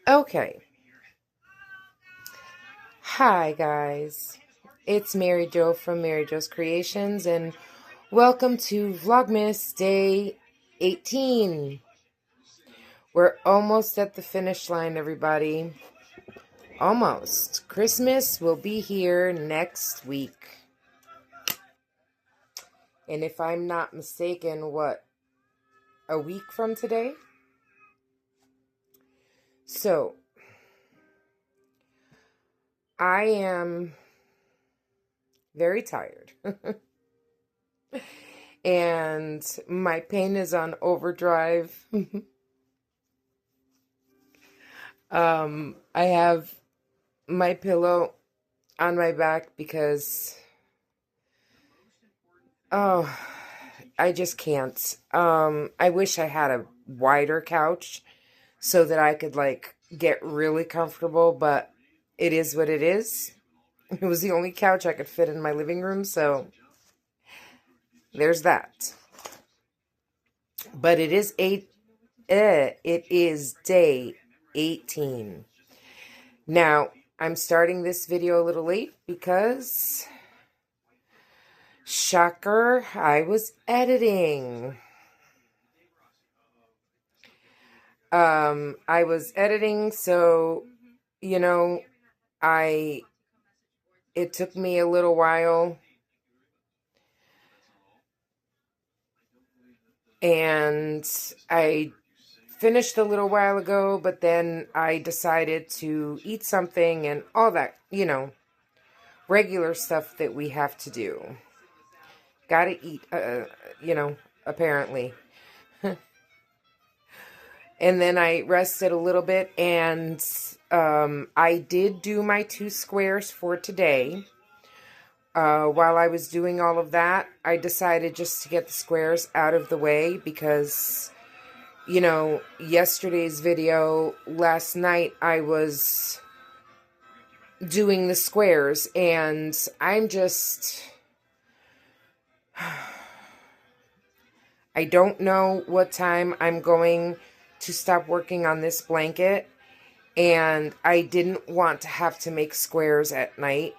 Okay. Hi, guys. It's Mary Jo from MaryjoesCreations, and welcome to Vlogmas Day 18. We're almost at the finish line, everybody. Almost. Christmas will be here next week. And if I'm not mistaken, a week from today? So, I am very tired. And my pain is on overdrive. I have my pillow on my back because, oh, I just can't. I wish I had a wider couch so that I could, get really comfortable, but it is what it is. It was the only couch I could fit in my living room, so there's that. But it is day 18. Now, I'm starting this video a little late because, shocker, I was editing. I was editing, so, it took me a little while. And I finished a little while ago, but then I decided to eat something and all that, regular stuff that we have to do. Gotta eat, apparently. And then I rested a little bit, and I did do my 2 squares for today. While I was doing all of that, I decided just to get the squares out of the way because, yesterday's video, last night, I was doing the squares, and I'm just... I don't know what time I'm going to stop working on this blanket, and I didn't want to have to make squares at night.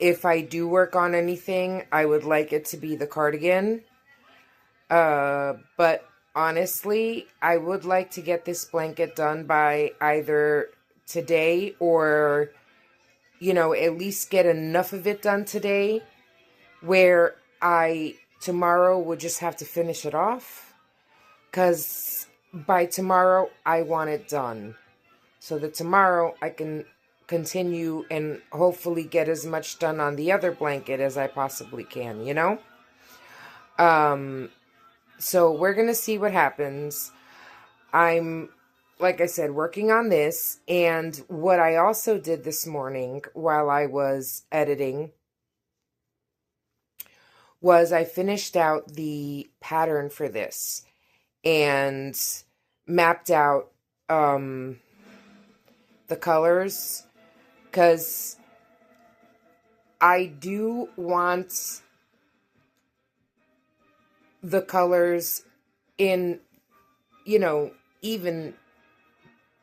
If I do work on anything, I would like it to be the cardigan. But honestly, I would like to get this blanket done by either today or, at least get enough of it done today where tomorrow would just have to finish it off. Because by tomorrow, I want it done. So that tomorrow I can continue and hopefully get as much done on the other blanket as I possibly can, So we're going to see what happens. I'm, like I said, working on this. And what I also did this morning while I was editing was I finished out the pattern for this and mapped out the colors, because I do want the colors in, even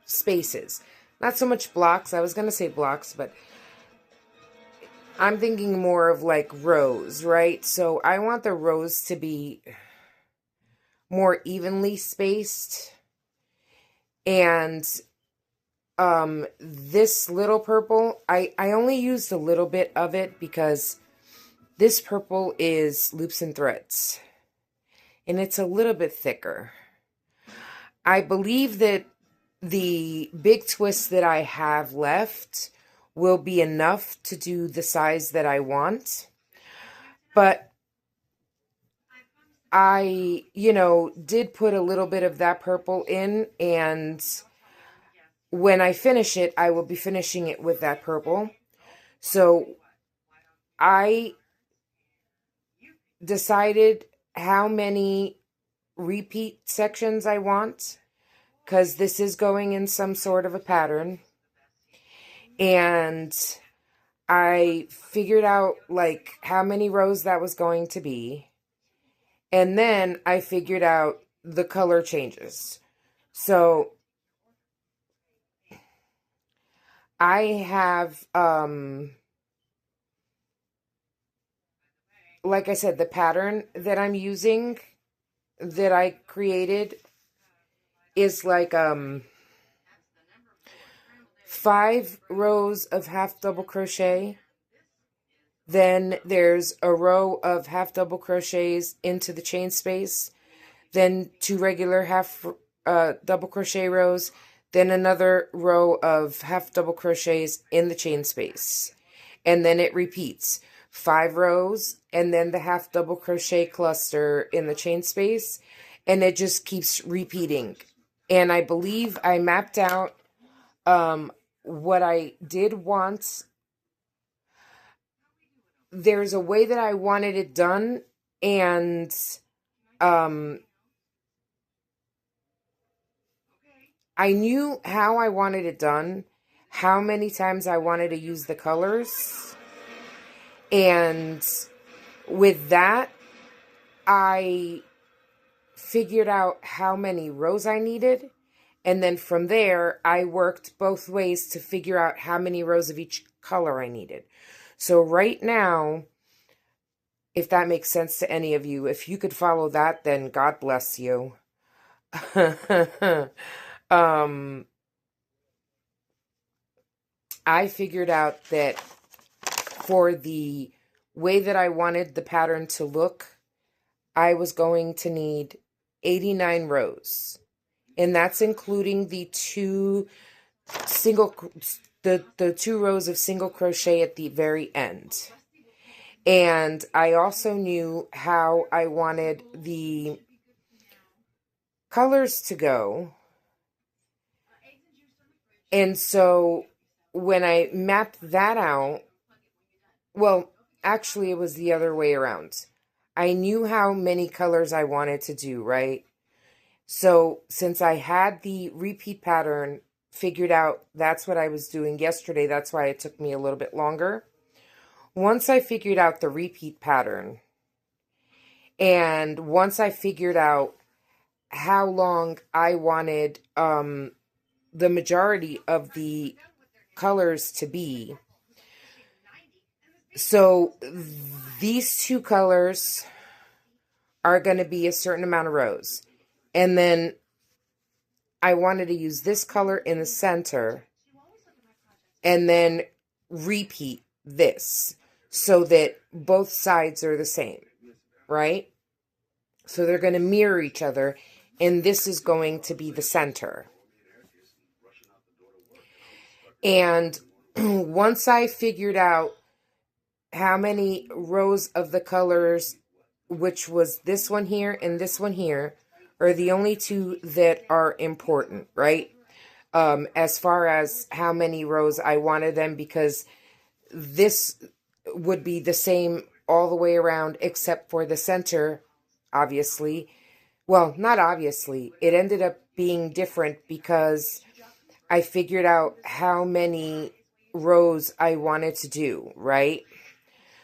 spaces. Not so much blocks. I was going to say blocks, but I'm thinking more of like rows, right? So I want the rows to be more evenly spaced. And this little purple, I only used a little bit of it because this purple is Loops and Threads. And it's a little bit thicker. I believe that the big twist that I have left will be enough to do the size that I want. But I, did put a little bit of that purple in, and when I finish it, I will be finishing it with that purple. So I decided how many repeat sections I want, because this is going in some sort of a pattern. And I figured out how many rows that was going to be. And then I figured out the color changes. So I have, like I said, the pattern that I'm using, that I created, is like 5 rows of half double crochet. Then there's a row of half double crochets into the chain space, then 2 regular half double crochet rows, then another row of half double crochets in the chain space. And then it repeats 5 rows and then the half double crochet cluster in the chain space, and it just keeps repeating. And I believe I mapped out what I did want. There's a way that I wanted it done, and I knew how I wanted it done, how many times I wanted to use the colors, and with that, I figured out how many rows I needed, and then from there, I worked both ways to figure out how many rows of each color I needed. So right now, if that makes sense to any of you, if you could follow that, then God bless you. I figured out that for the way that I wanted the pattern to look, I was going to need 89 rows. And that's including the 2 rows of single crochet at the very end. And I also knew how I wanted the colors to go. And so when I mapped that out, well, actually it was the other way around. I knew how many colors I wanted to do, right? So since I had the repeat pattern figured out, that's what I was doing yesterday. That's why it took me a little bit longer. Once I figured out the repeat pattern, and once I figured out how long I wanted the majority of the colors to be, so these 2 colors are going to be a certain amount of rows. And then I wanted to use this color in the center and then repeat this so that both sides are the same, right? So they're going to mirror each other, and this is going to be the center. And once I figured out how many rows of the colors, which was this one here and this one here, are the only 2 that are important, right? As far as how many rows I wanted them, because this would be the same all the way around except for the center, obviously. Well, not obviously. It ended up being different because I figured out how many rows I wanted to do, right?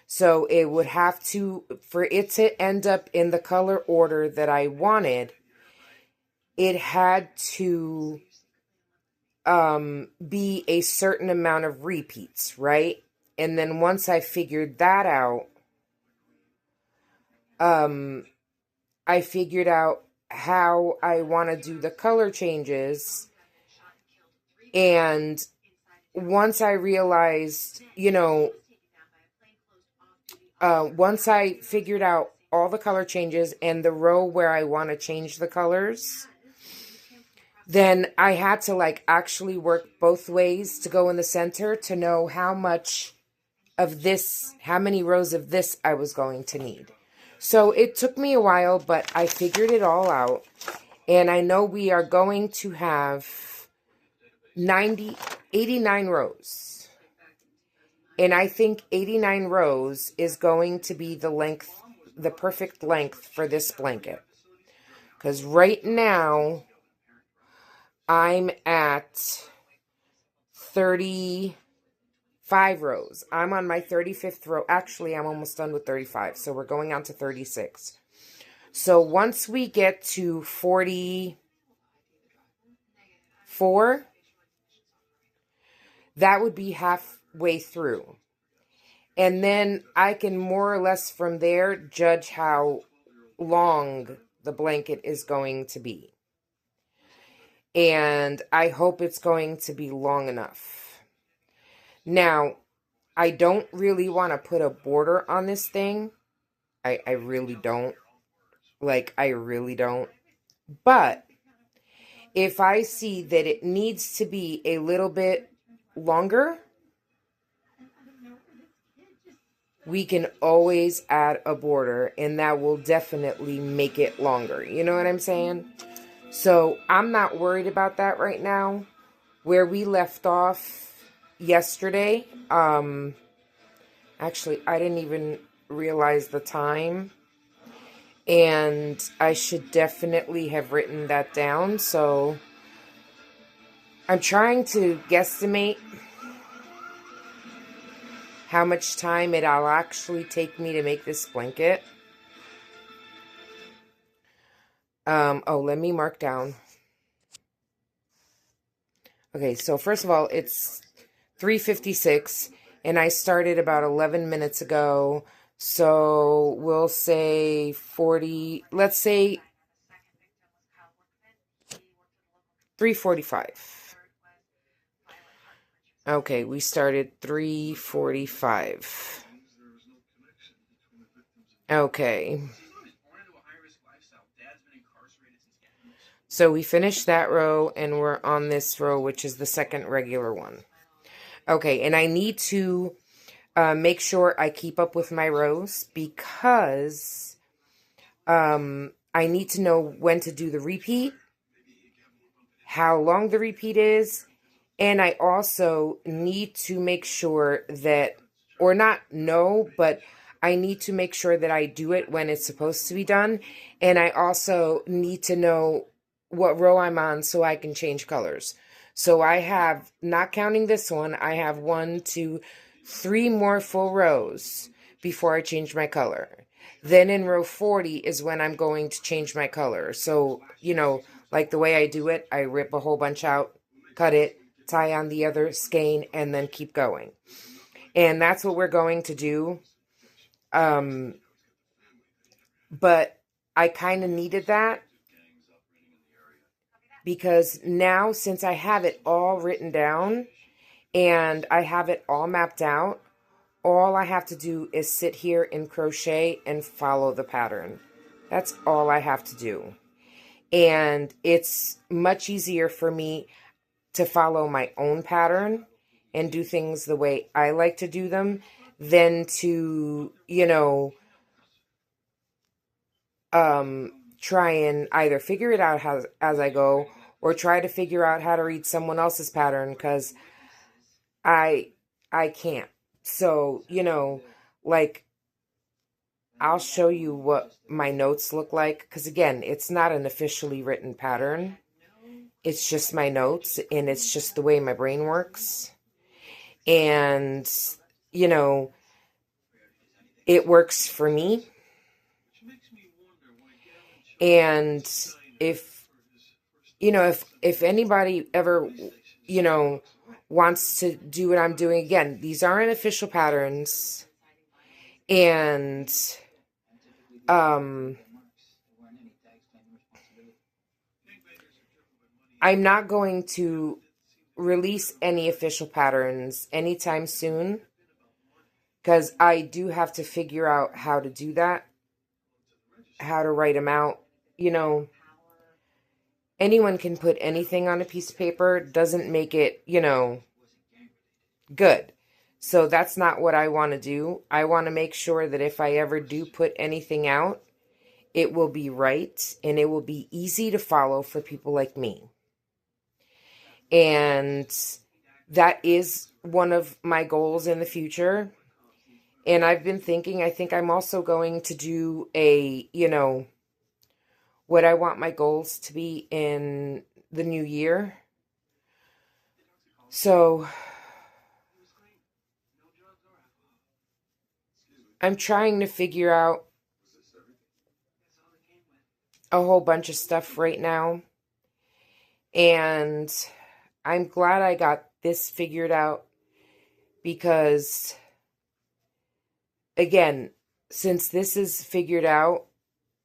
So it would have to, for it to end up in the color order that I wanted, it had to be a certain amount of repeats, right? And then once I figured that out, I figured out how I want to do the color changes. And once I realized, once I figured out all the color changes and the row where I want to change the colors, then I had to actually work both ways to go in the center to know how much of this, how many rows of this I was going to need. So it took me a while, but I figured it all out. And I know we are going to have 89 rows. And I think 89 rows is going to be the length, the perfect length for this blanket. Because right now, I'm at 35 rows. I'm on my 35th row. Actually, I'm almost done with 35, so we're going on to 36. So once we get to 44, that would be halfway through. And then I can more or less from there judge how long the blanket is going to be. And I hope it's going to be long enough. Now, I don't really want to put a border on this thing. I really don't. Like, I really don't. But if I see that it needs to be a little bit longer, we can always add a border, and that will definitely make it longer. You know what I'm saying? So I'm not worried about that right now. Where we left off yesterday, actually, I didn't even realize the time. And I should definitely have written that down. So I'm trying to guesstimate how much time it'll actually take me to make this blanket. Oh, let me mark down. Okay, so first of all, it's 3:56, and I started about 11 minutes ago. So we'll say 40, let's say 3:45. Okay, we started 3:45. Okay. So we finished that row, and we're on this row, which is the second regular one. Okay, and I need to make sure I keep up with my rows because I need to know when to do the repeat, how long the repeat is, and I also need to make sure that, or not know, but I need to make sure that I do it when it's supposed to be done. And I also need to know what row I'm on so I can change colors. So I have, not counting this one, I have 1, 2, 3 more full rows before I change my color. Then in row 40 is when I'm going to change my color. So, you know, like the way I do it, I rip a whole bunch out, cut it, tie on the other skein, and then keep going. And that's what we're going to do. But I kind of needed that because now, since I have it all written down and I have it all mapped out, all I have to do is sit here and crochet and follow the pattern. That's all I have to do. And it's much easier for me to follow my own pattern and do things the way I like to do them than to, you know, try and either figure it out as I go or try to figure out how to read someone else's pattern, because I can't. So, you know, like, I'll show you what my notes look like, because again, it's not an officially written pattern. It's just my notes, and it's just the way my brain works. And, you know, it works for me. And if, you know, if anybody ever, you know, wants to do what I'm doing, again, these aren't official patterns. And, I'm not going to release any official patterns anytime soon, because I do have to figure out how to do that, how to write them out. You know, anyone can put anything on a piece of paper, doesn't make it, you know, good. So that's not what I want to do. I want to make sure that if I ever do put anything out, it will be right and it will be easy to follow for people like me. And that is one of my goals in the future. And I've been thinking, I think I'm also going to do a, you know, what I want my goals to be in the new year. So I'm trying to figure out a whole bunch of stuff right now. And I'm glad I got this figured out because, again, since this is figured out,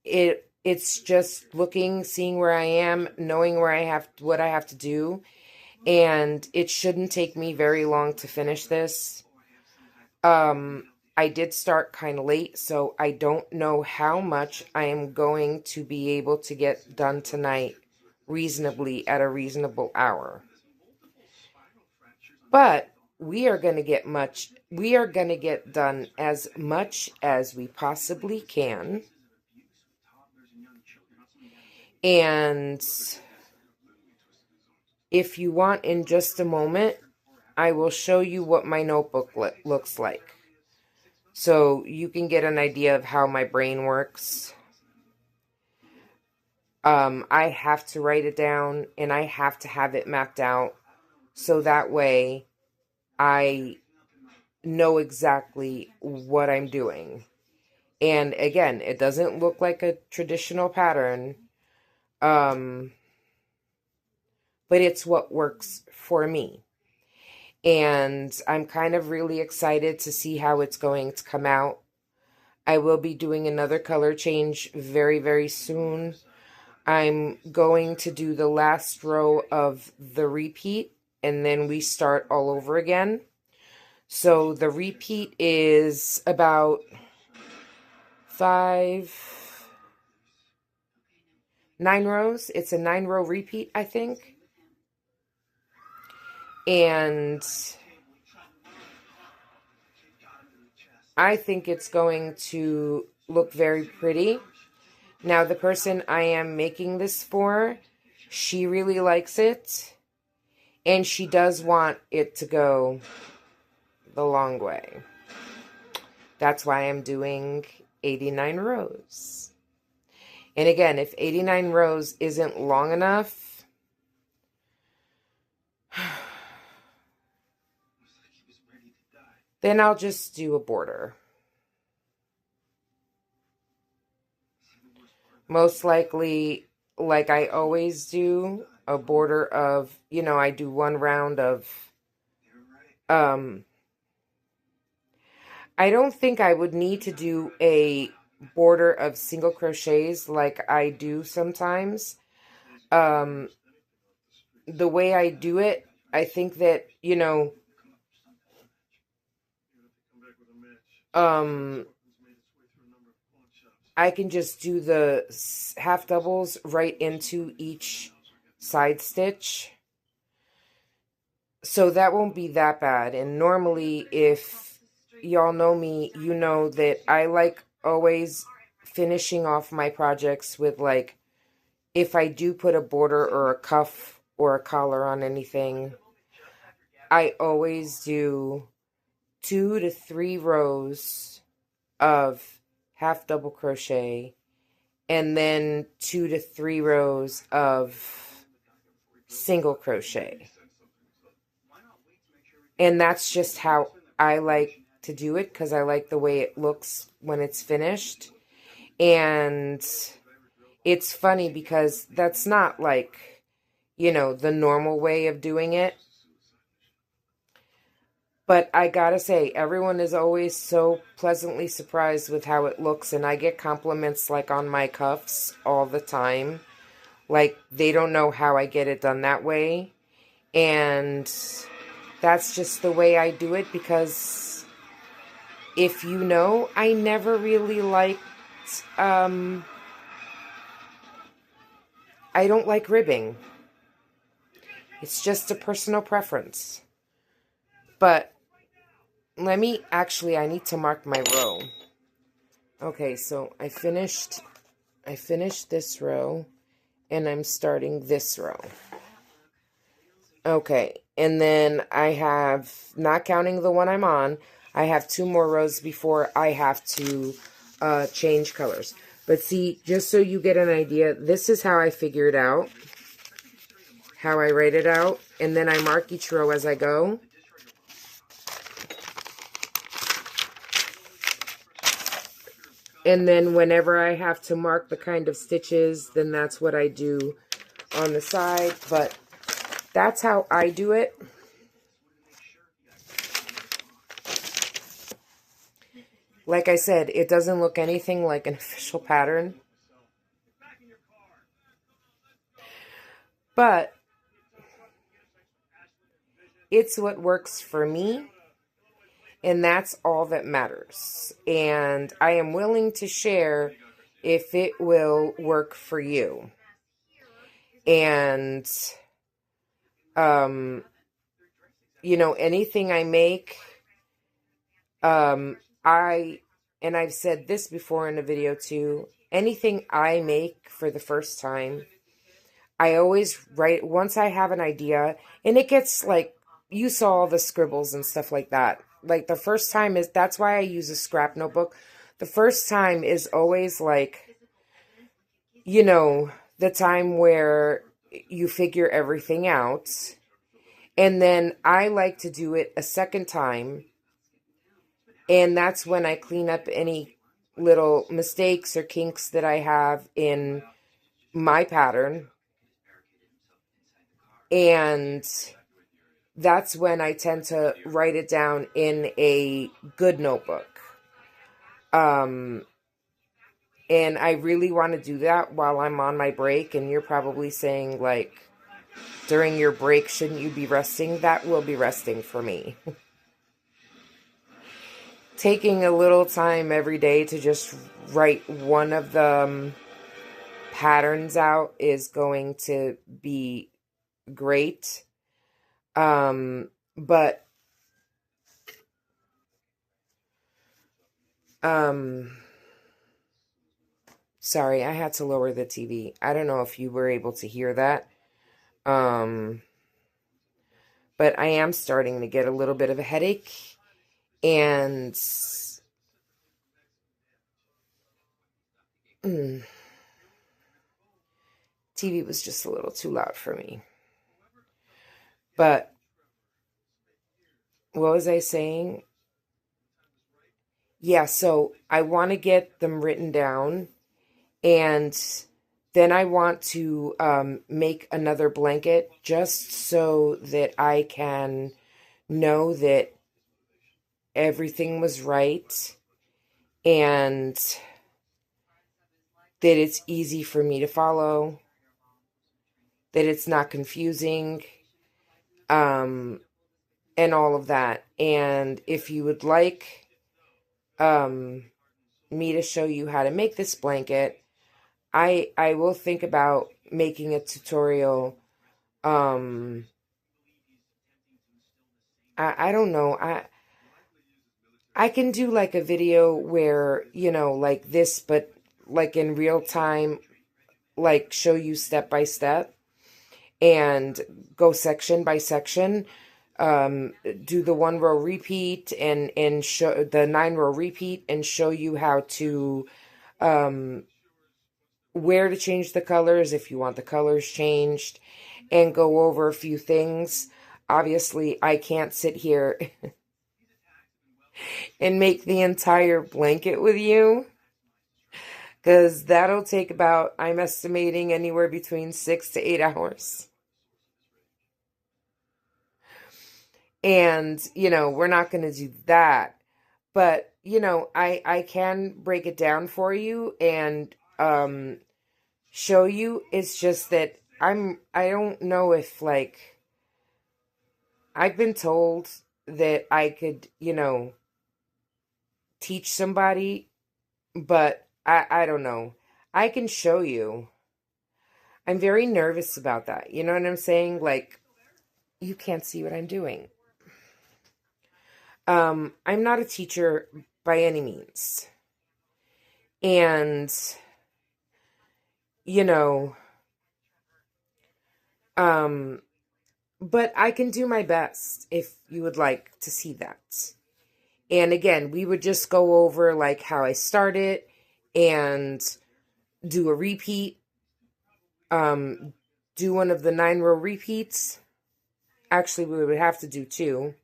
it's just looking, seeing where I am, knowing where what I have to do, and it shouldn't take me very long to finish this. I did start kind of late, so I don't know how much I am going to be able to get done tonight reasonably at a reasonable hour. But we are going to get done as much as we possibly can. And if you want, in just a moment, I will show you what my notebook looks like, so you can get an idea of how my brain works. I have to write it down, and I have to have it mapped out, so that way I know exactly what I'm doing. And again, it doesn't look like a traditional pattern, but it's what works for me. And I'm kind of really excited to see how it's going to come out. I will be doing another color change very, very soon. I'm going to do the last row of the repeat, and then we start all over again. So the repeat is about 9 rows. It's a 9-row repeat, I think. And I think it's going to look very pretty. Now, the person I am making this for, she really likes it, and she does want it to go the long way. That's why I'm doing 89 rows. And again, if 89 rows isn't long enough, then I'll just do a border. Most likely, like I always do, a border of, I do one round of, I don't think I would need to do a border of single crochets like I do sometimes. The way I do it, I think that, I can just do the half doubles right into each side stitch. So that won't be that bad. And normally, if y'all know me, you know that I like always finishing off my projects with, like, if I do put a border or a cuff or a collar on anything, I always do 2 to 3 rows of half double crochet, and then 2 to 3 rows of single crochet. And that's just how I like to do it, because I like the way it looks when it's finished. And it's funny because that's not like, the normal way of doing it. But I gotta say, everyone is always so pleasantly surprised with how it looks, and I get compliments like on my cuffs all the time. Like, they don't know how I get it done that way. And that's just the way I do it, because if you know, I never really liked, I don't like ribbing. It's just a personal preference. But I need to mark my row. Okay, so I finished this row, and I'm starting this row. Okay, and then I have, not counting the one I'm on, I have 2 more rows before I have to change colors. But see, just so you get an idea, this is how I figure it out, how I write it out, and then I mark each row as I go. And then whenever I have to mark the kind of stitches, then that's what I do on the side. But that's how I do it. Like I said, it doesn't look anything like an official pattern. But it's what works for me. And that's all that matters. And I am willing to share if it will work for you. And, you know, anything I make, and I've said this before in a video too, anything I make for the first time, I always write, once I have an idea, and it gets like, you saw all the scribbles and stuff like that. Like the first time is, that's why I use a scrap notebook. The first time is always like, you know, the time where you figure everything out. And then I like to do it a second time. And that's when I clean up any little mistakes or kinks that I have in my pattern. And that's when I tend to write it down in a good notebook. And I really want to do that while I'm on my break. And you're probably saying, like, during your break, shouldn't you be resting? That will be resting for me. Taking a little time every day to just write one of the patterns out is going to be great. But sorry, I had to lower the TV. I don't know if you were able to hear that. But I am starting to get a little bit of a headache, and TV was just a little too loud for me. But what was I saying? Yeah, so I want to get them written down, and then I want to make another blanket just so that I can know that everything was right and that it's easy for me to follow, that it's not confusing, and all of that. And if you would like me to show you how to make this blanket, I will think about making a tutorial. I don't know. I can do like a video where, you know, like this, but like in real time, like show you step by step and go section by section. Do the 1 row repeat and show the 9 row repeat and show you how to, where to change the colors if you want the colors changed, and go over a few things. Obviously, I can't sit here and make the entire blanket with you, because that'll take about, I'm estimating, anywhere between 6 to 8 hours. And, you know, we're not going to do that. But, you know, I can break it down for you and show you. It's just that I don't know if, like, I've been told that I could, you know, teach somebody, but I don't know. I can show you. I'm very nervous about that. You know what I'm saying? Like, you can't see what I'm doing. I'm not a teacher by any means. And, you know, but I can do my best if you would like to see that. And again, we would just go over like how I started and do a repeat. Do one of the 9 row repeats. Actually, we would have to do 2.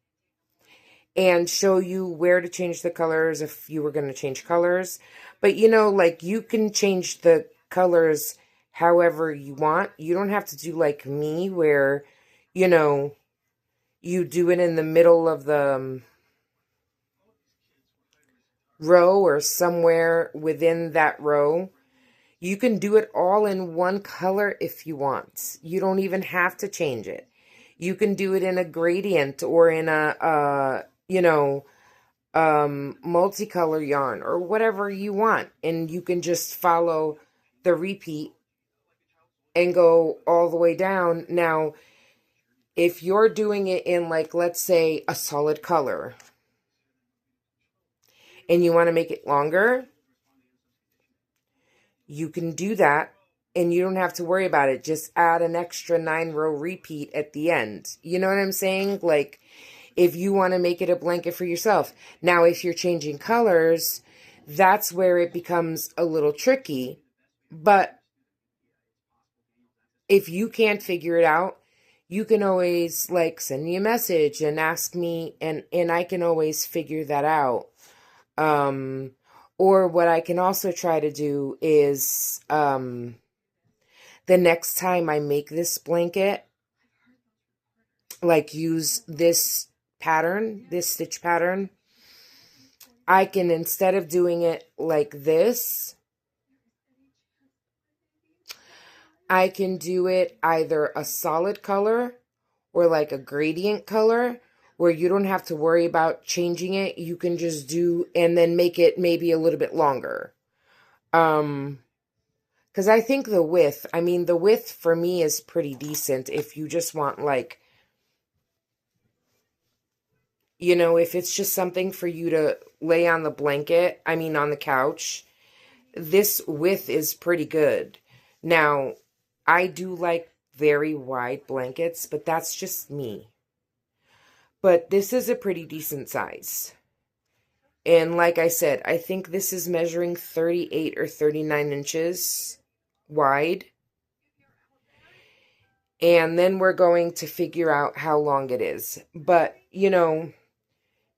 and show you where to change the colors if you were going to change colors. But, you know, like, you can change the colors however you want. You don't have to do like me where, you know, you do it in the middle of the row or somewhere within that row. You can do it all in one color if you want. You don't even have to change it. You can do it in a gradient or in a you know, multicolor yarn or whatever you want. And you can just follow the repeat and go all the way down. Now, if you're doing it in, like, let's say a solid color and you want to make it longer, you can do that and you don't have to worry about it. Just add an extra 9-row repeat at the end. You know what I'm saying? Like, if you want to make it a blanket for yourself. Now, if you're changing colors, that's where it becomes a little tricky. But if you can't figure it out, you can always, like, send me a message and ask me, and I can always figure that out. Or what I can also try to do is, the next time I make this blanket, like, use this pattern, this stitch pattern, I can, instead of doing it like this, I can do it either a solid color or like a gradient color where you don't have to worry about changing it. You can just do, and then make it maybe a little bit longer. Because I think the width for me is pretty decent if you just want, like, you know, if it's just something for you to lay on the blanket, on the couch, this width is pretty good. Now, I do like very wide blankets, but that's just me. But this is a pretty decent size. And like I said, I think this is measuring 38 or 39 inches wide. And then we're going to figure out how long it is. But, you know,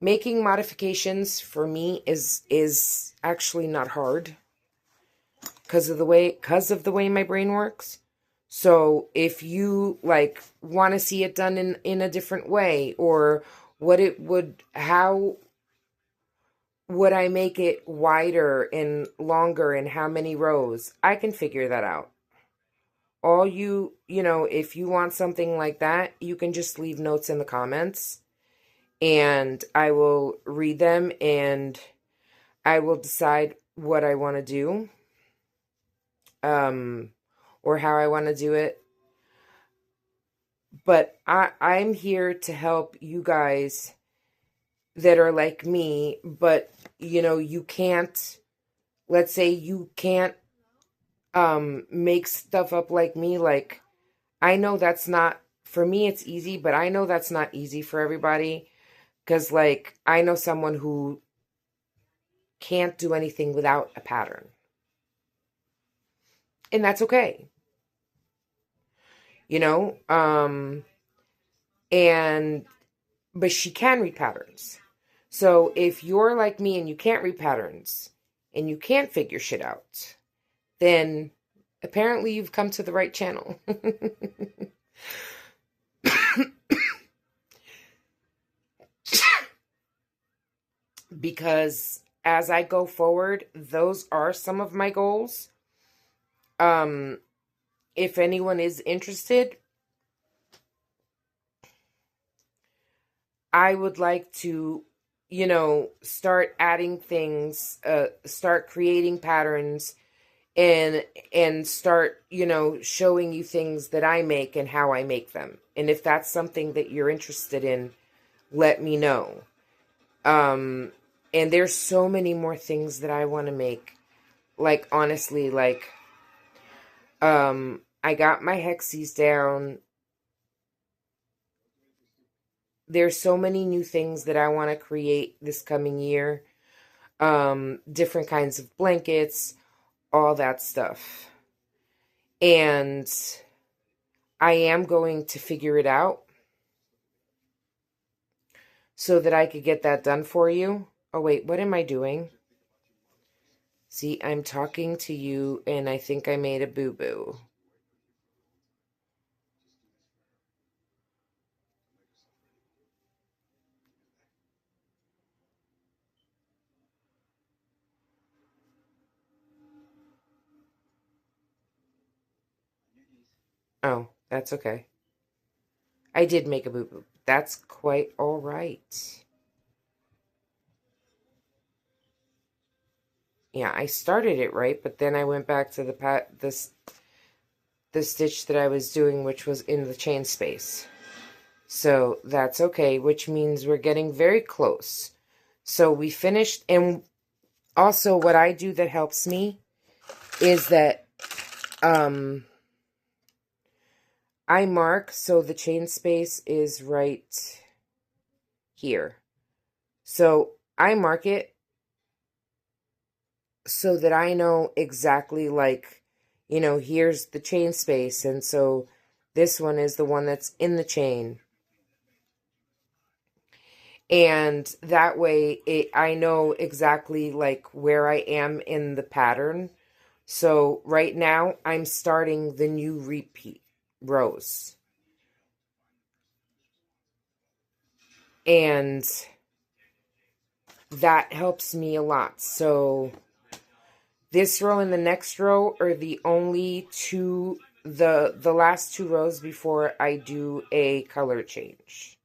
making modifications for me is actually not hard because of the way my brain works. So if you, like, want to see it done in a different way, or how would I make it wider and longer and how many rows, I can figure that out. If you want something like that, you can just leave notes in the comments and I will read them and I will decide what I want to do, or how I want to do it. But I'm here to help you guys that are like me, but, you know, you can't, let's say you can't make stuff up like me. Like, I know that's not, for me it's easy, but I know that's not easy for everybody. Because, like, I know someone who can't do anything without a pattern. And that's okay. You know? But she can read patterns. So if you're like me and you can't read patterns and you can't figure shit out, then apparently you've come to the right channel. Because as I go forward, those are some of my goals. If anyone is interested, I would like to, you know, start adding things, start creating patterns, and start, you know, showing you things that I make and how I make them. And if that's something that you're interested in, let me know. And there's so many more things that I want to make. Like, honestly, like, I got my hexes down. There's so many new things that I want to create this coming year. Different kinds of blankets, all that stuff. And I am going to figure it out. so that I could get that done for you. Oh, wait, what am I doing? See, I'm talking to you, and I think I made a boo-boo. Oh, that's okay. I did make a boo-boo. That's quite all right. Yeah, I started it right, but then I went back to the stitch that I was doing, which was in the chain space. So that's okay, which means we're getting very close. So we finished, and also what I do that helps me is that I mark so the chain space is right here. So I mark it so that I know exactly, like, you know, here's the chain space, and so this one is the one that's in the chain. And that way I know exactly like where I am in the pattern. So right now I'm starting the new repeat rows. And that helps me a lot. So this row and the next row are the only two, the last two rows before I do a color change.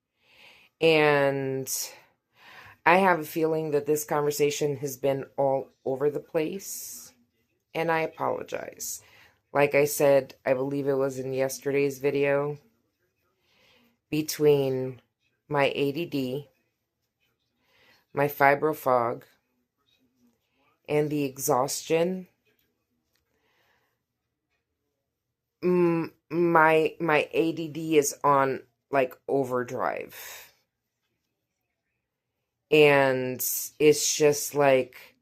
And I have a feeling that this conversation has been all over the place, and I apologize. Like I said, I believe it was in yesterday's video, between my ADD, my fibro fog, and the exhaustion, my ADD is on like overdrive. And it's just like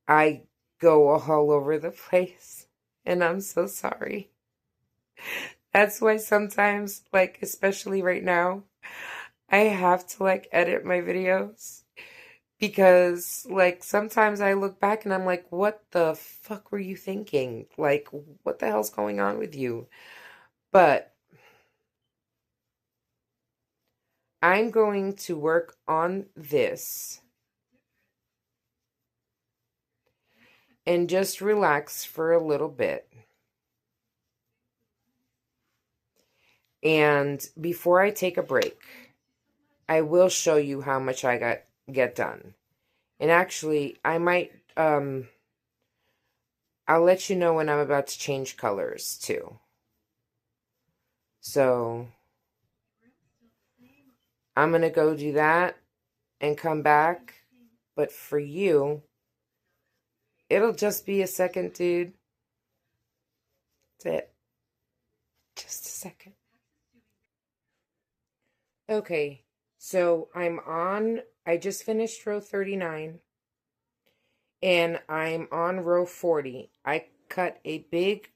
I go all over the place, and I'm so sorry. That's why sometimes, like, especially right now, I have to like edit my videos, because like sometimes I look back and I'm like, what the fuck were you thinking? Like, what the hell's going on with you? But I'm going to work on this and just relax for a little bit. And before I take a break, I will show you how much I get done. And actually, I might I'll let you know when I'm about to change colors too. So I'm going to go do that and come back. But for you, it'll just be a second, dude. That's it. Just a second. Okay, so I just finished row 39, and I'm on row 40. I cut a big,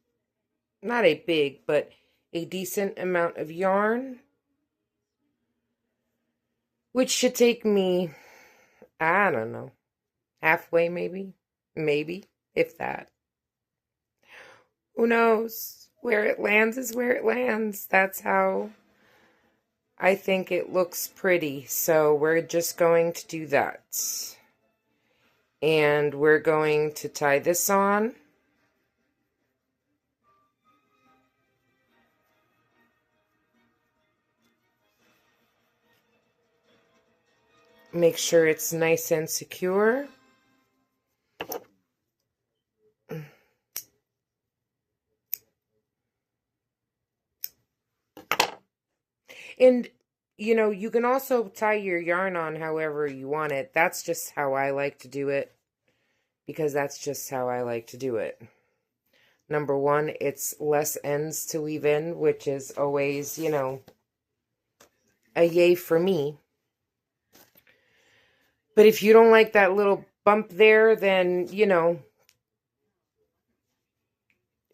not a big, but a decent amount of yarn, which should take me, I don't know, halfway maybe, if that. Who knows? Where it lands is where it lands. That's how I think it looks pretty. So we're just going to do that. And we're going to tie this on. Make sure it's nice and secure. And, you know, you can also tie your yarn on however you want it. That's just how I like to do it, because that's just how I like to do it. Number one, it's less ends to weave in, which is always, you know, a yay for me. But if you don't like that little bump there, then, you know,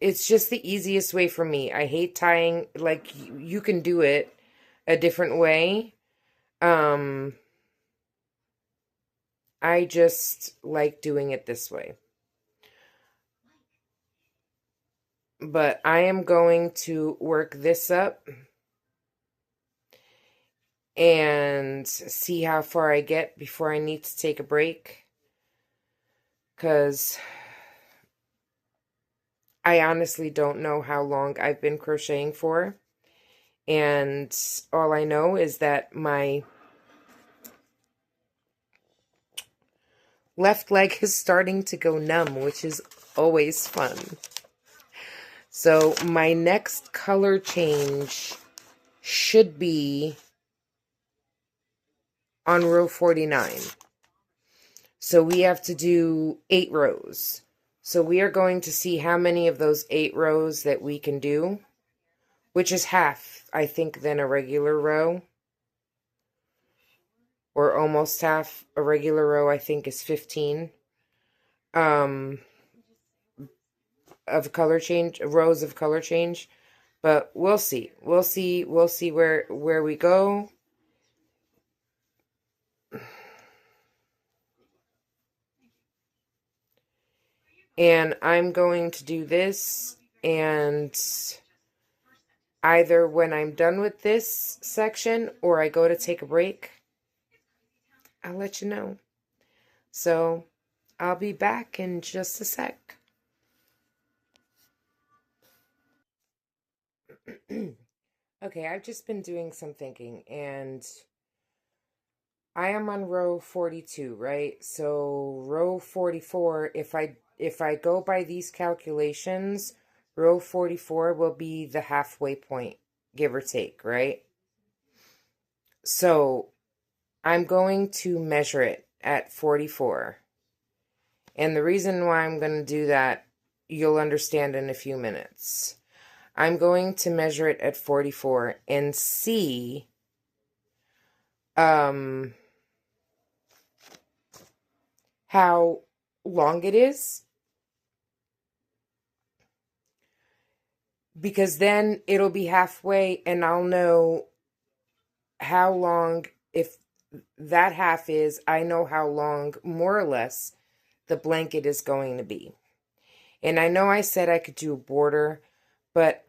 it's just the easiest way for me. I hate tying, like, you can do it a different way. I just like doing it this way. But I am going to work this up and see how far I get before I need to take a break. Because I honestly don't know how long I've been crocheting for. And all I know is that my left leg is starting to go numb, which is always fun. So my next color change should be on row 49. So we have to do 8 rows. So we are going to see how many of those 8 rows that we can do, which is half, I think, than a regular row. Or almost half. A regular row, I think, is 15. Of color change, rows of color change. But we'll see. We'll see where we go. And I'm going to do this, and either when I'm done with this section or I go to take a break, I'll let you know. So I'll be back in just a sec. Okay, I've just been doing some thinking, and I am on row 42, right? So row 44, if I go by these calculations, row 44 will be the halfway point, give or take, right? So I'm going to measure it at 44. And the reason why I'm going to do that, you'll understand in a few minutes. I'm going to measure it at 44 and see how long it is. Because then it'll be halfway and I'll know how long, if that half is, I know how long, more or less, the blanket is going to be. And I know I said I could do a border, but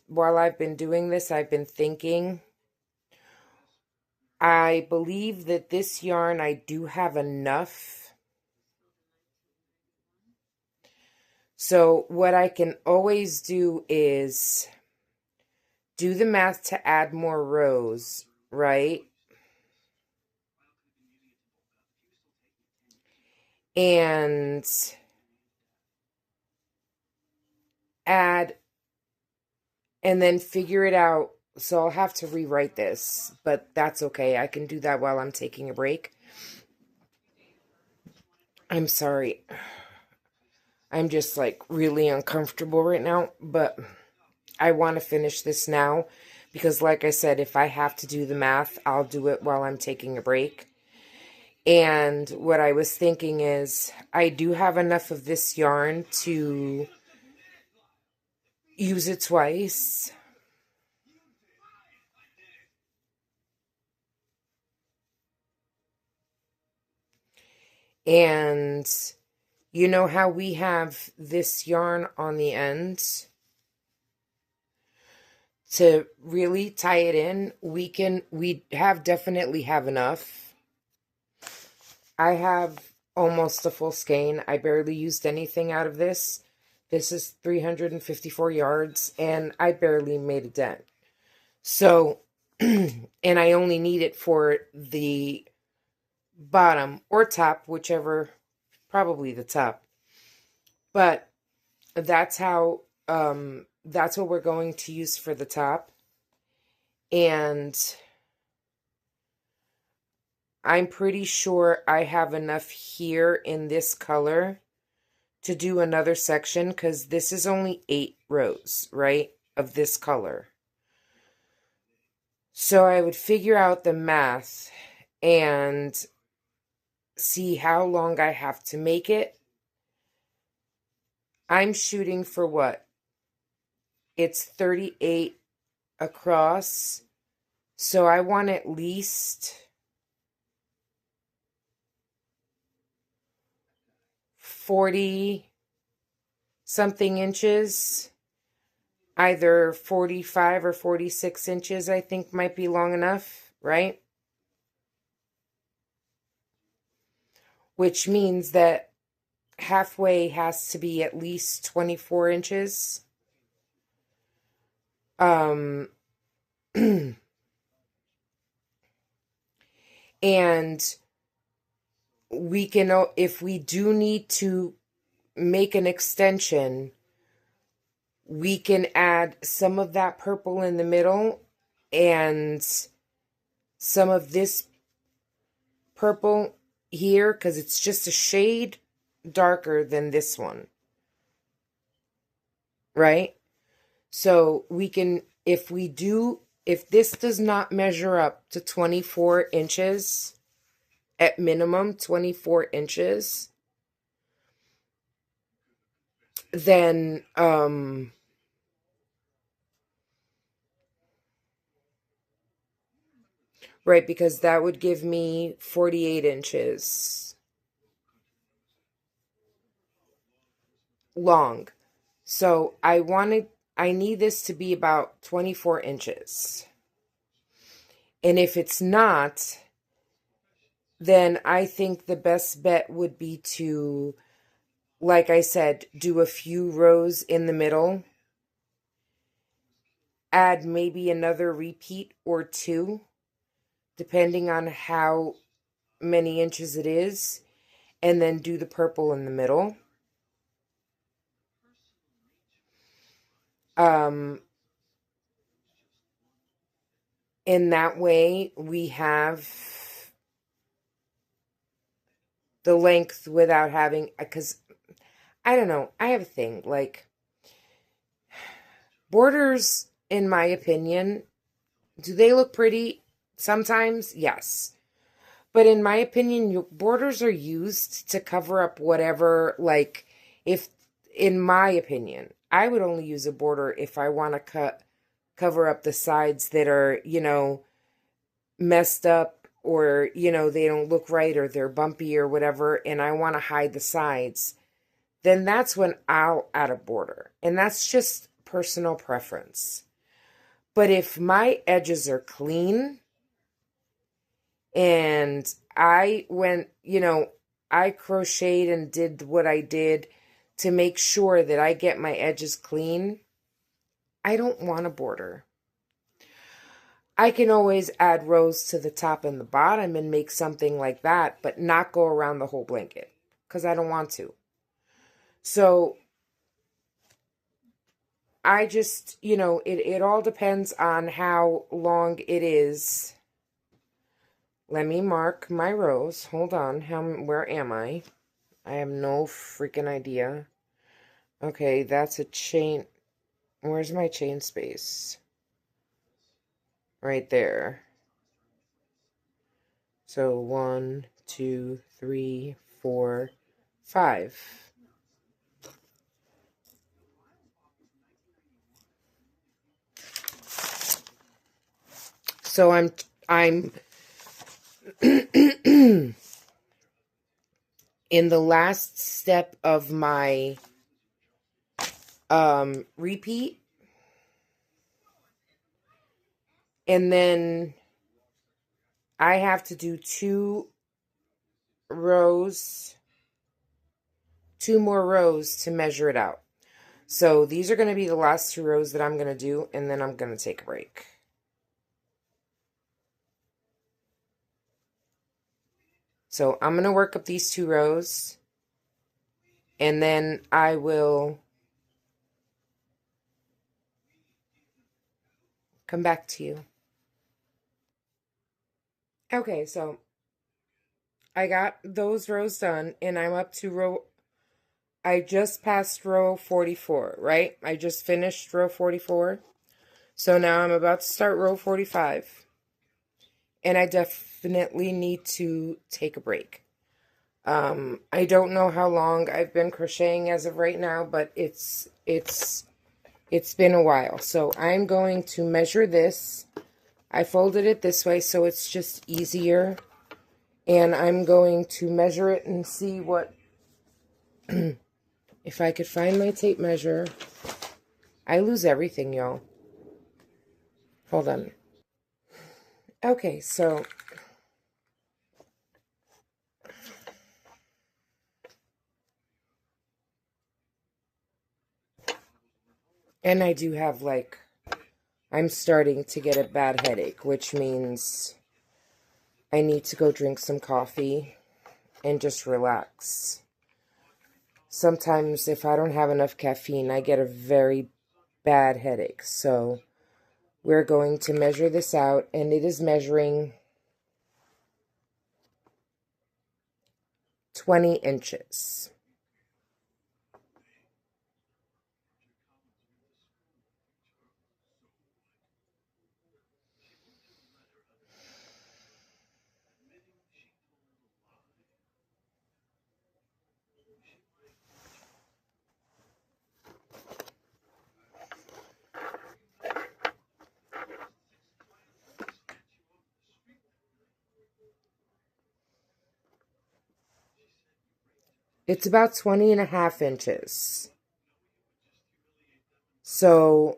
while I've been doing this, I've been thinking, I believe that this yarn, I do have enough. So what I can always do is do the math to add more rows, right? And add, and then figure it out. So I'll have to rewrite this, but that's okay. I can do that while I'm taking a break. I'm sorry. I'm just like really uncomfortable right now, but I want to finish this now because like I said, if I have to do the math, I'll do it while I'm taking a break. And what I was thinking is I do have enough of this yarn to use it twice. And you know how we have this yarn on the end? To really tie it in, we definitely have enough. I have almost a full skein. I barely used anything out of this. This is 354 yards, and I barely made a dent. So, and I only need it for the bottom or top, whichever, probably the top. But that's how, that's what we're going to use for the top. And I'm pretty sure I have enough here in this color to do another section because this is only 8 rows, right, of this color. So I would figure out the math and see how long I have to make it. I'm shooting for what? It's 38 across. So I want at least 40 something inches, either 45 or 46 inches, I think might be long enough, right? Which means that halfway has to be at least 24 inches. And we can, if we do need to make an extension, we can add some of that purple in the middle and some of this purple here, because it's just a shade darker than this one, right? So we can, if this does not measure up to 24 inches, at minimum 24 inches, then, right, because that would give me 48 inches long. So I need this to be about 24 inches. And if it's not, then I think the best bet would be to, like I said, do a few rows in the middle, add maybe another repeat or two, depending on how many inches it is, and then do the purple in the middle. In that way, we have the length without having, because I don't know, I have a thing, like, borders, in my opinion, do they look pretty? Sometimes, yes. But in my opinion, borders are used to cover up whatever, like, if, in my opinion, I would only use a border if I want to cover up the sides that are, messed up, or, they don't look right, or they're bumpy or whatever, and I want to hide the sides. Then that's when I'll add a border. And that's just personal preference. But if my edges are clean and I went, I crocheted and did what I did to make sure that I get my edges clean, I don't want a border. I can always add rows to the top and the bottom and make something like that, but not go around the whole blanket because I don't want to. So I just, it all depends on how long it is. Let me mark my rows. Hold on. Where am I? I have no freaking idea. Okay, that's a chain. Where's my chain space? Right there. So 1, 2, 3, 4, 5. So I'm in the last step of my repeat, and then I have to do 2 more rows to measure it out. So these are going to be the last 2 rows that I'm going to do, and then I'm going to take a break. So I'm going to work up these 2 rows, and then I will come back to you. Okay, so I got those rows done, and I'm up to I just passed row 44, right? I just finished row 44. So now I'm about to start row 45. And I definitely need to take a break. I don't know how long I've been crocheting as of right now, but it's been a while. So I'm going to measure this. I folded it this way so it's just easier. And I'm going to measure it and see what, if I could find my tape measure. I lose everything, y'all. Hold on. Okay, so and I do have, like, I'm starting to get a bad headache, which means I need to go drink some coffee and just relax. Sometimes if I don't have enough caffeine, I get a very bad headache. So we're going to measure this out, and it is measuring 20 inches. It's about 20 and a half inches. So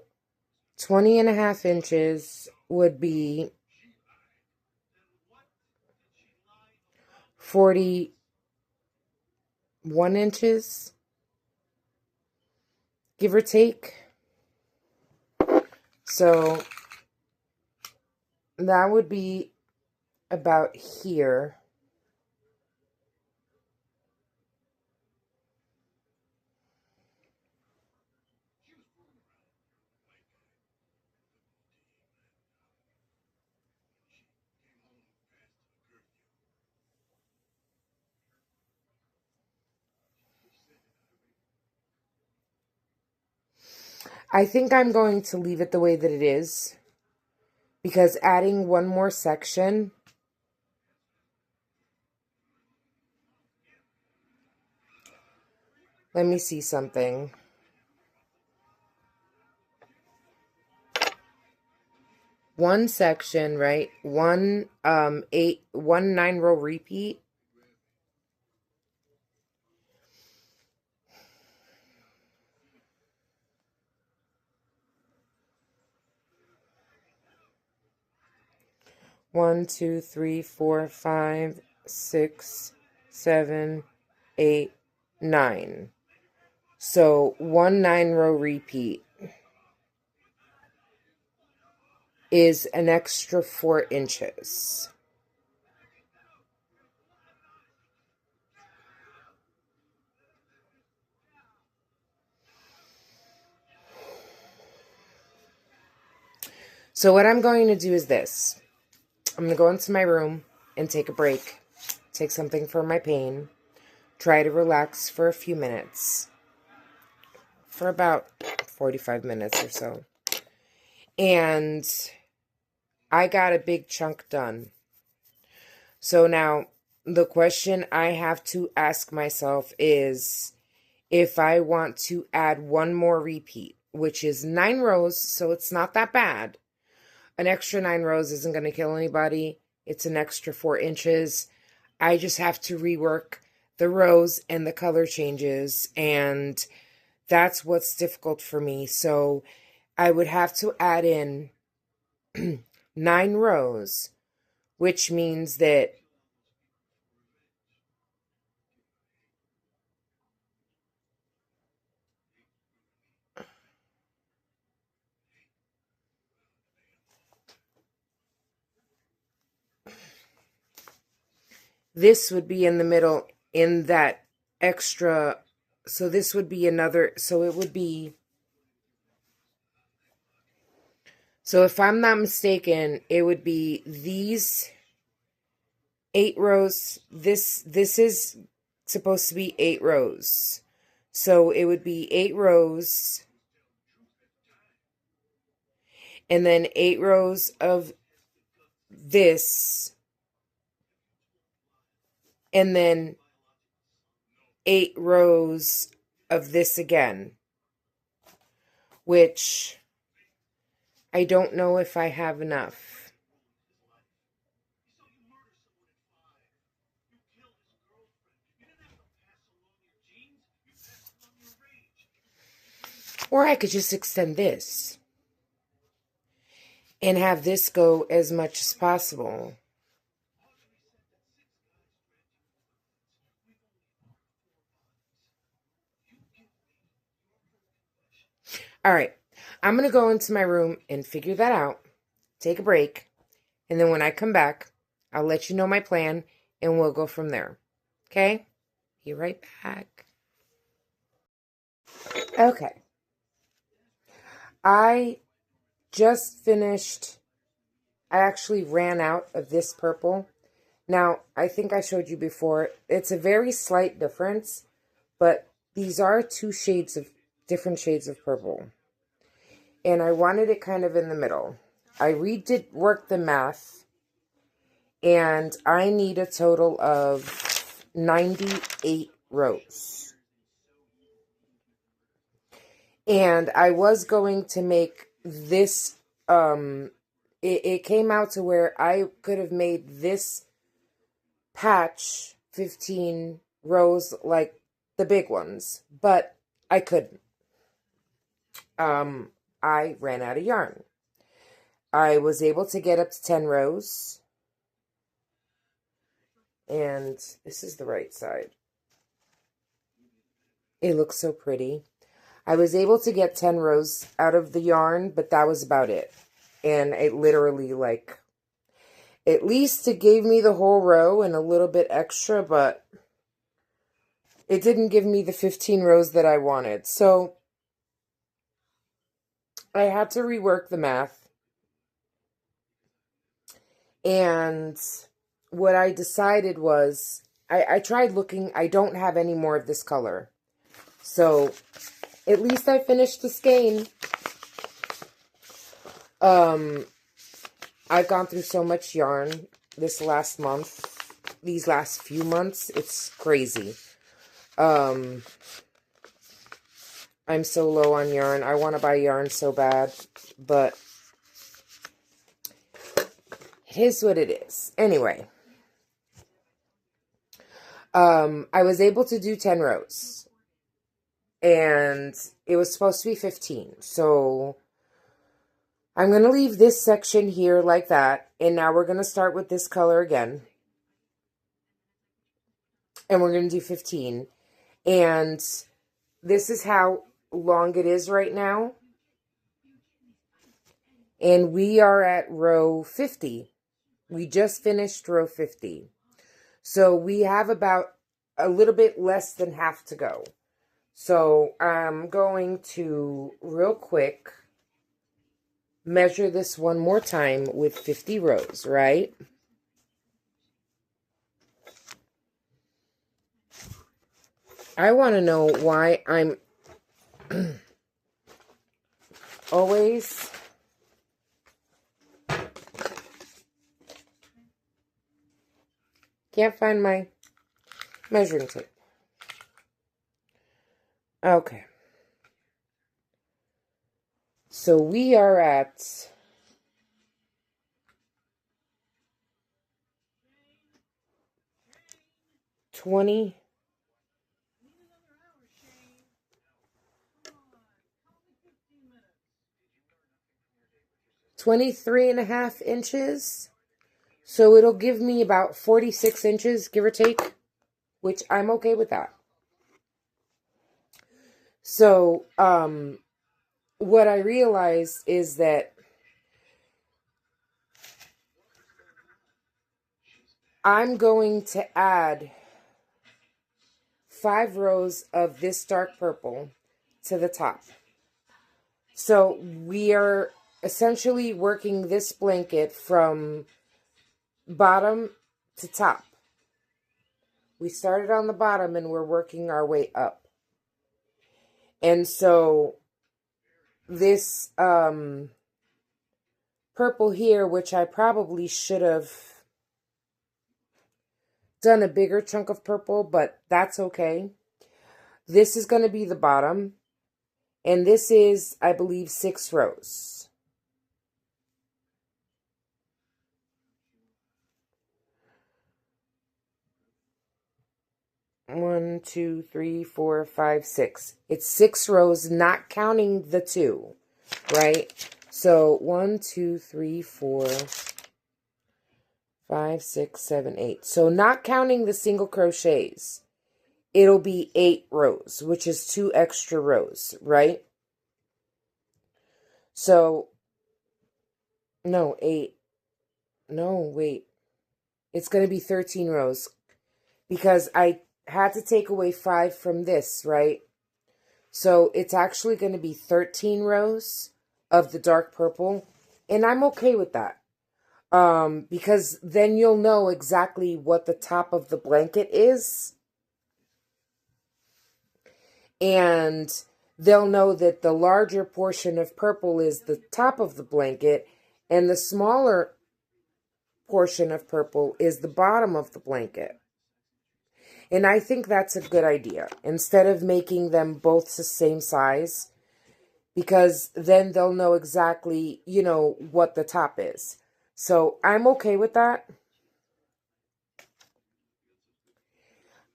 20 and a half inches would be 41 inches, give or take. So that would be about here. I think I'm going to leave it the way that it is, because adding one more section, let me see something. One section, right? One 9-row repeat. One, two, three, four, 5, 6, 7, 8, 9. So 1 9-row repeat is an extra 4 inches. So what I'm going to do is this. I'm going to go into my room and take a break, take something for my pain, try to relax for a few minutes, for about 45 minutes or so. And I got a big chunk done. So now the question I have to ask myself is if I want to add one more repeat, which is 9 rows, so it's not that bad. An extra 9 rows isn't going to kill anybody. It's an extra 4 inches. I just have to rework the rows and the color changes, and that's what's difficult for me. So I would have to add in 9 rows, which means that this would be in the middle in that extra. So this would be another, so it would be, so if I'm not mistaken, it would be these 8 rows. This is supposed to be 8 rows. So it would be 8 rows and then 8 rows of this and then 8 rows of this again, which I don't know if I have enough. Or I could just extend this and have this go as much as possible. All right, I'm going to go into my room and figure that out, take a break, and then when I come back, I'll let you know my plan and we'll go from there. Okay? Be right back. Okay. I just finished, I actually ran out of this purple. Now, I think I showed you before, it's a very slight difference, but these are different shades of purple. And I wanted it kind of in the middle. I worked the math, and I need a total of 98 rows. And I was going to make this, it came out to where I could have made this patch 15 rows like the big ones, but I couldn't. I ran out of yarn. I was able to get up to 10 rows, and this is the right side. It looks so pretty. I was able to get 10 rows out of the yarn, but that was about it. And it literally, like, at least it gave me the whole row and a little bit extra, but it didn't give me the 15 rows that I wanted. So I had to rework the math. And what I decided was, I tried looking, I don't have any more of this color. So at least I finished the skein. I've gone through so much yarn this last month, these last few months, it's crazy. I'm so low on yarn. I want to buy yarn so bad, but it is what it is. Anyway, I was able to do 10 rows, and it was supposed to be 15. So I'm going to leave this section here like that, and now we're going to start with this color again, and we're going to do 15. And this is how long it is right now. And we are at row 50. We just finished row 50. So we have about a little bit less than half to go. So I'm going to real quick measure this one more time with 50 rows, right? I want to know why I'm always can't find my measuring tape. Okay. So we are at 20. 23.5 inches. So it'll give me about 46 inches, give or take, which I'm okay with that. So, what I realized is that I'm going to add 5 rows of this dark purple to the top. So we are essentially working this blanket from bottom to top. We started on the bottom and we're working our way up. And so this purple here, which I probably should have done a bigger chunk of purple, but that's okay. This is going to be the bottom. And this is, I believe, 6 rows. 1, 2, 3, 4, 5, 6. It's 6 rows, not counting the 2, right? So 1, 2, 3, 4, 5, 6, 7, 8. So not counting the single crochets, it'll be 8 rows, which is 2 extra rows, right? So, no, 8. No, wait. It's going to be 13 rows because I had to take away 5 from this, right? So it's actually going to be 13 rows of the dark purple, and I'm okay with that. Because then you'll know exactly what the top of the blanket is, and they'll know that the larger portion of purple is the top of the blanket, and the smaller portion of purple is the bottom of the blanket. And I think that's a good idea, instead of making them both the same size, because then they'll know exactly, you know, what the top is. So I'm okay with that.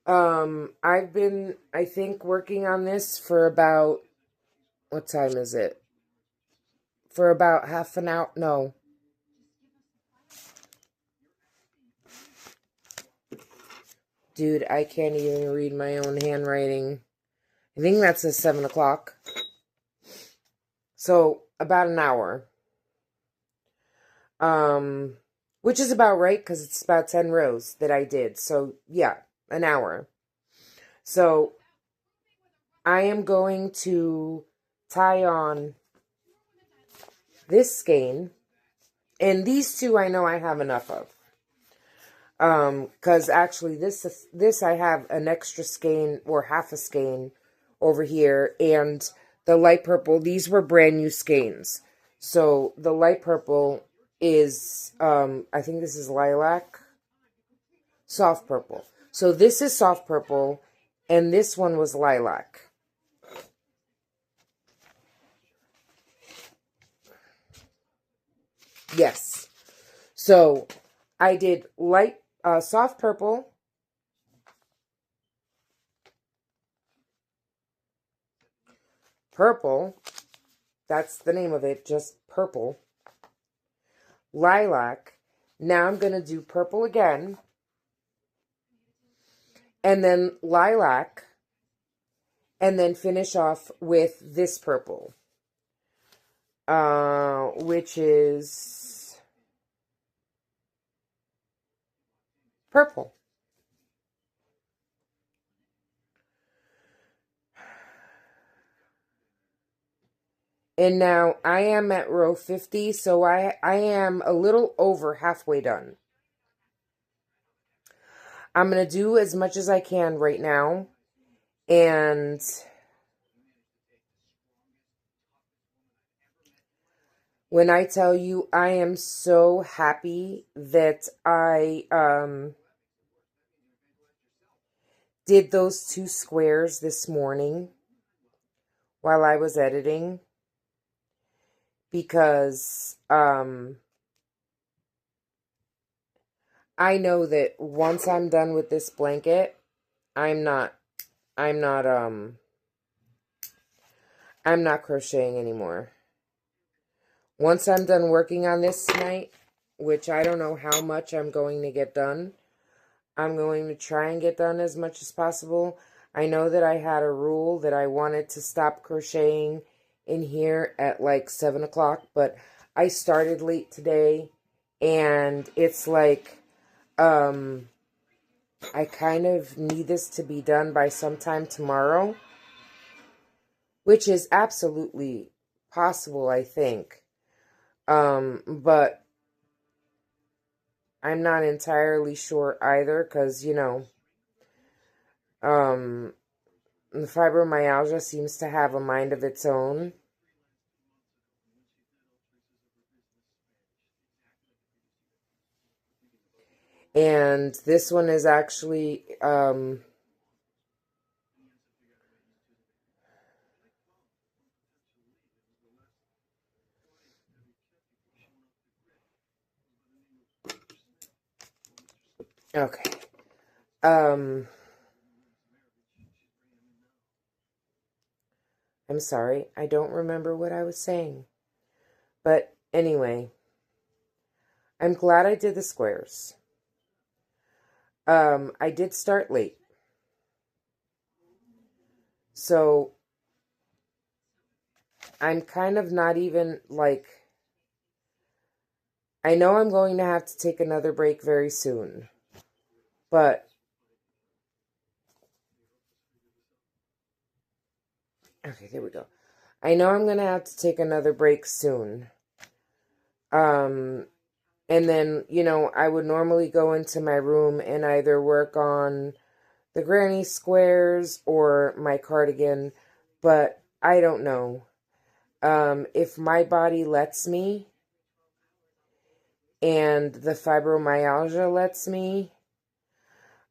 I've been, I think, working on this for about, what time is it? For about half an hour. No. Dude, I can't even read my own handwriting. I think that's at 7 o'clock. So, about an hour. Which is about right, because it's about 10 rows that I did. So, yeah, an hour. So, I am going to tie on this skein. And these two I know I have enough of. Because actually this I have an extra skein or half a skein over here, and the light purple, these were brand new skeins. So the light purple is I think this is lilac, soft purple. So this is soft purple, and this one was lilac. Yes. So I did light soft purple, purple, that's the name of it, just purple, lilac. Now I'm going to do purple again, and then lilac, and then finish off with this purple, which is purple. And now I am at row 50, so I am a little over halfway done. I'm going to do as much as I can right now, and when I tell you I am so happy that I did those 2 squares this morning while I was editing, because I know that once I'm done with this blanket, I'm not crocheting anymore. Once I'm done working on this tonight, which I don't know how much I'm going to get done, I'm going to try and get done as much as possible. I know that I had a rule that I wanted to stop crocheting in here at like 7 o'clock, but I started late today, and it's like, I kind of need this to be done by sometime tomorrow, which is absolutely possible, I think. But I'm not entirely sure either, because, you know, the fibromyalgia seems to have a mind of its own. And this one is actually, okay. I'm sorry, I don't remember what I was saying. But anyway, I'm glad I did the squares. I did start late. So I'm kind of not even like, I know I'm going to have to take another break very soon. But okay, there we go. I know I'm going to have to take another break soon. And then, you know, I would normally go into my room and either work on the granny squares or my cardigan, but I don't know. If my body lets me and the fibromyalgia lets me,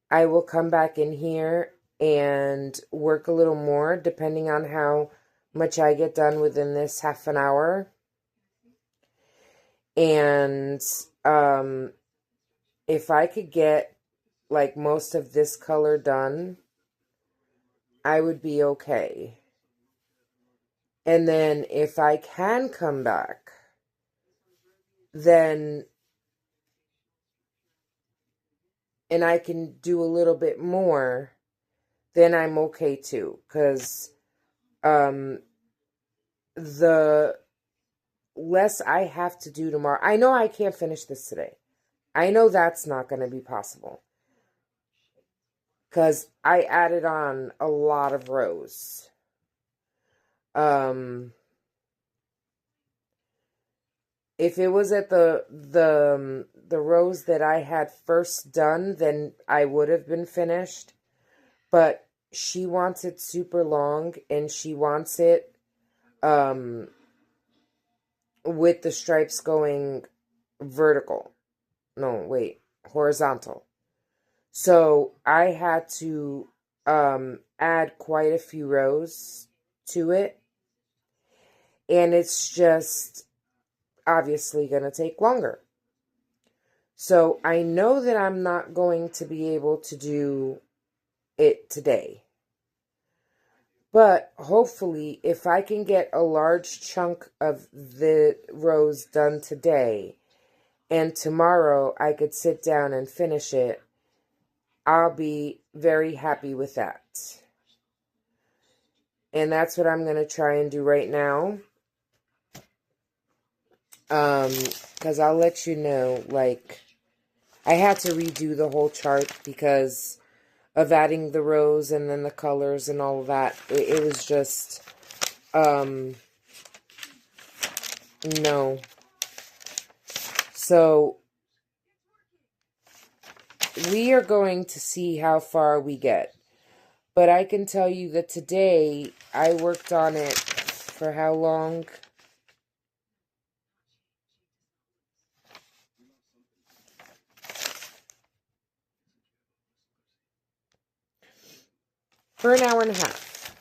I will come back in here and work a little more depending on how much I get done within this half an hour. And if I could get like most of this color done, I would be okay. And then if I can come back, then, and I can do a little bit more, then I'm okay too. Because the less I have to do tomorrow, I know I can't finish this today. I know that's not going to be possible. Because I added on a lot of rows. If it was at the rows that I had first done, then I would have been finished. But she wants it super long, and she wants it with the stripes going vertical. No, wait, horizontal. So I had to add quite a few rows to it. And it's just obviously going to take longer. So I know that I'm not going to be able to do it today. But hopefully, if I can get a large chunk of the rows done today, and tomorrow I could sit down and finish it, I'll be very happy with that. And that's what I'm going to try and do right now. Because I'll let you know, like, I had to redo the whole chart because of adding the rows and then the colors and all of that. It was just, no. So, we are going to see how far we get. But I can tell you that today, I worked on it for how long? For an hour and a half.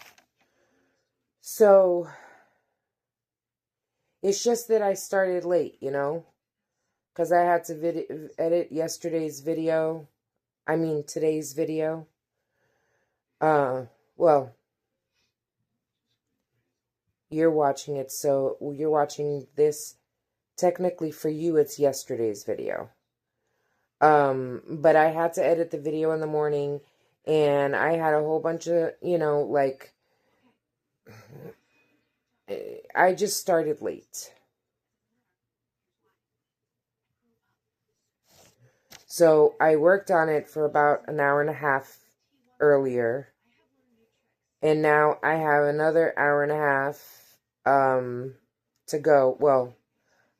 So, it's just that I started late, you know? Because I had to edit today's video. Well, you're watching it, so you're watching this. Technically, for you, it's yesterday's video. But I had to edit the video in the morning, and I had a whole bunch of, you know, like, I just started late. So I worked on it for about an hour and a half earlier. And now I have another hour and a half to go. Well,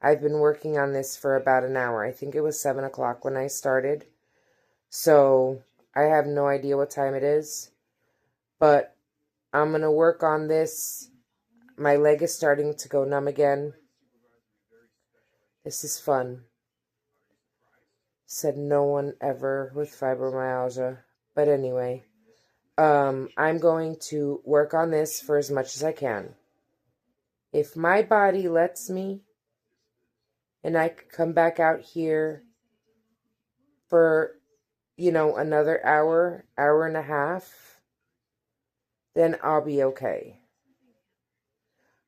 I've been working on this for about an hour. I think it was 7 o'clock when I started. So I have no idea what time it is. But I'm going to work on this. My leg is starting to go numb again. This is fun. Said no one ever with fibromyalgia. But anyway, I'm going to work on this for as much as I can. If my body lets me, and I could come back out here for, you know, another hour, hour and a half, then I'll be okay.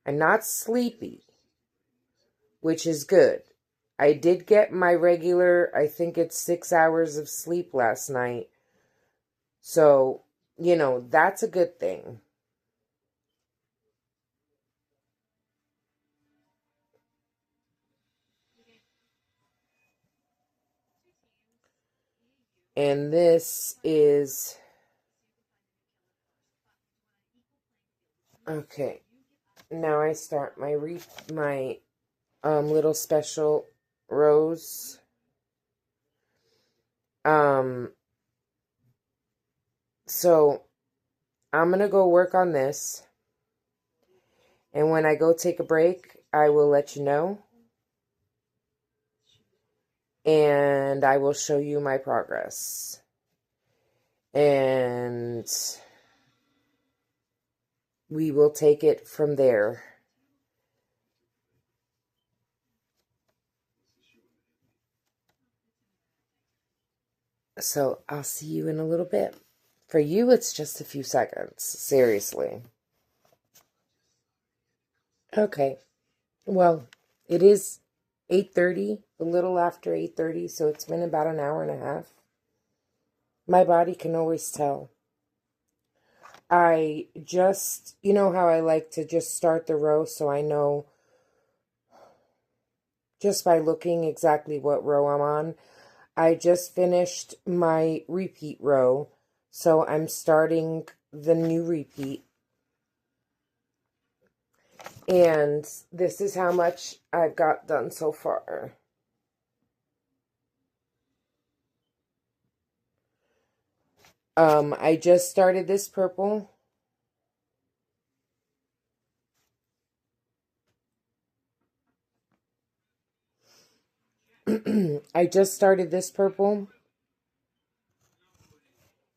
I'm not sleepy, which is good. I did get my regular, I think it's 6 hours of sleep last night. So, you know, that's a good thing. And this is, okay, now I start my little special rose. So I'm going to go work on this. And when I go take a break, I will let you know. And I will show you my progress. And we will take it from there. So I'll see you in a little bit. For you, it's just a few seconds. Seriously. Okay. Well, it is 8:30, a little after 8:30, so it's been about an hour and a half. My body can always tell. I just, you know how I like to just start the row so I know just by looking exactly what row I'm on. I just finished my repeat row, so I'm starting the new repeat. And this is how much I've got done so far. I just started this purple. I just started this purple.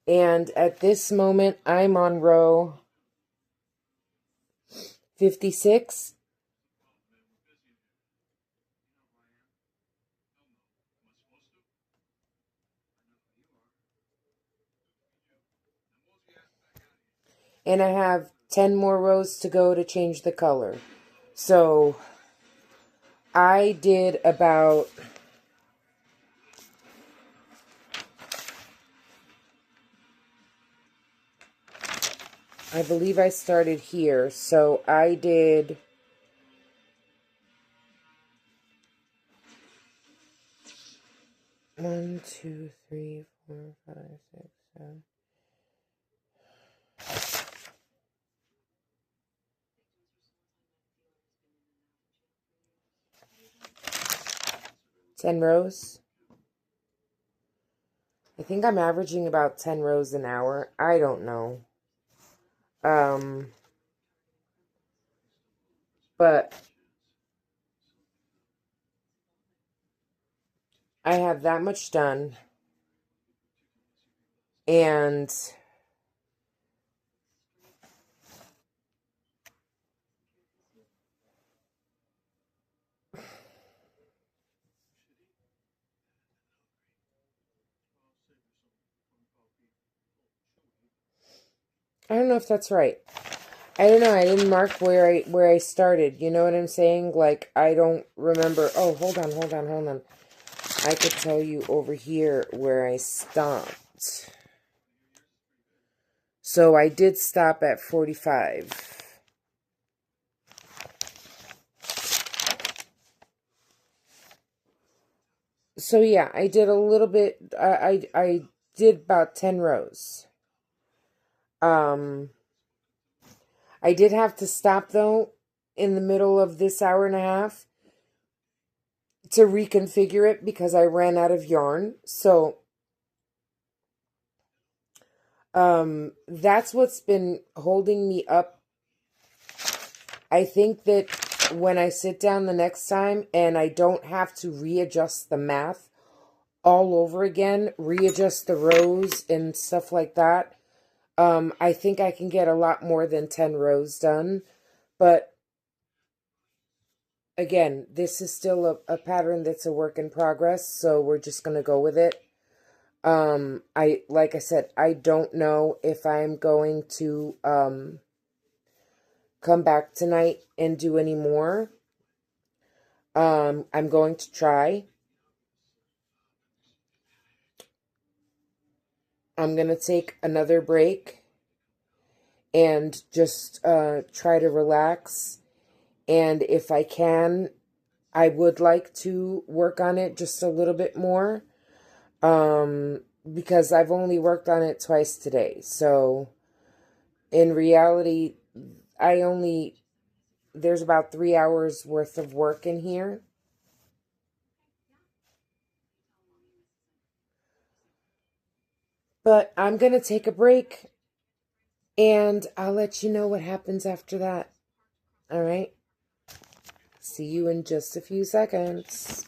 And at this moment, I'm on row 56. And I have 10 more rows to go to change the color. So I did about, I believe I started here. So I did 1, 2, 3, 4, 5, 6, 7. 10 rows. I think I'm averaging about 10 rows an hour. I don't know. But I have that much done. And I don't know if that's right. I don't know. I didn't mark where I started. You know what I'm saying? Like, I don't remember. Oh, hold on. I could tell you over here where I stopped. So I did stop at 45. So yeah, I did a little bit. I did about 10 rows. I did have to stop though in the middle of this hour and a half to reconfigure it because I ran out of yarn. So that's what's been holding me up. I think that when I sit down the next time and I don't have to readjust the math all over again, readjust the rows and stuff like that, I think I can get a lot more than 10 rows done. But again, this is still a pattern that's a work in progress, so we're just going to go with it. Like I said, I don't know if I'm going to come back tonight and do any more. I'm going to try. I'm going to take another break and just try to relax. And if I can, I would like to work on it just a little bit more. Because I've only worked on it twice today. So in reality, there's about 3 hours worth of work in here. But I'm going to take a break and I'll let you know what happens after that. All right? See you in just a few seconds.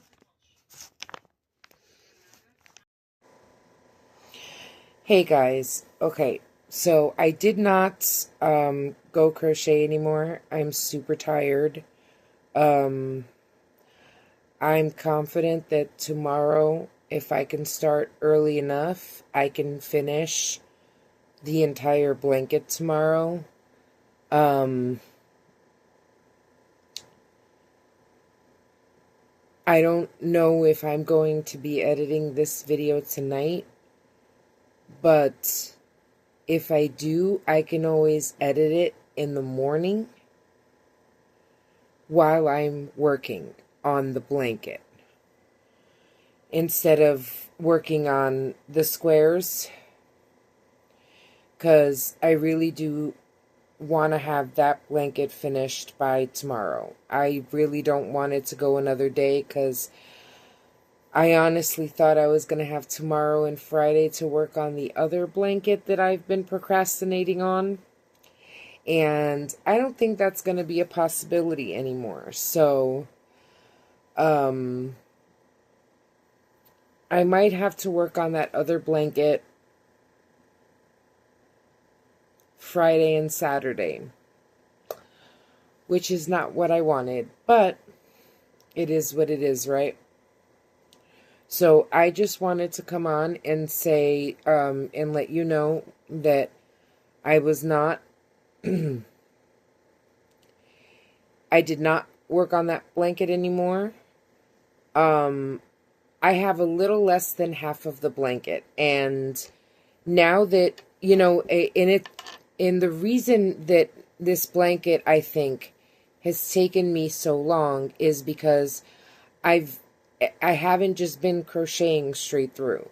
Hey guys. Okay. So I did not go crochet anymore. I'm super tired. I'm confident that tomorrow, if I can start early enough, I can finish the entire blanket tomorrow. I don't know if I'm going to be editing this video tonight, but if I do, I can always edit it in the morning while I'm working on the blanket instead of working on the squares, because I really do want to have that blanket finished by tomorrow. I really don't want it to go another day, because I honestly thought I was going to have tomorrow and Friday to work on the other blanket that I've been procrastinating on. And I don't think that's going to be a possibility anymore. So, I might have to work on that other blanket Friday and Saturday, which is not what I wanted, but it is what it is, right? So I just wanted to come on and say, and let you know that I was not, I did not work on that blanket anymore. I have a little less than half of the blanket, and now that, you know, in the reason that this blanket, I think, has taken me so long is because I haven't just been crocheting straight through.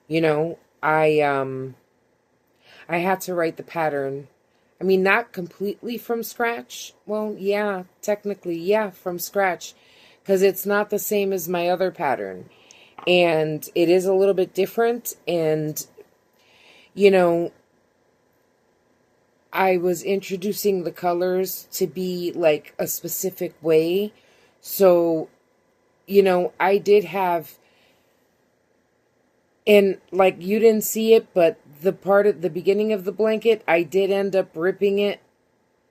You know, I had to write the pattern. I mean, not completely from scratch. Well, yeah, technically, yeah, from scratch, because it's not the same as my other pattern. And it is a little bit different. And, you know, I was introducing the colors to be like a specific way. So, you know, I did have, and like you didn't see it, but the part at the beginning of the blanket, I did end up ripping it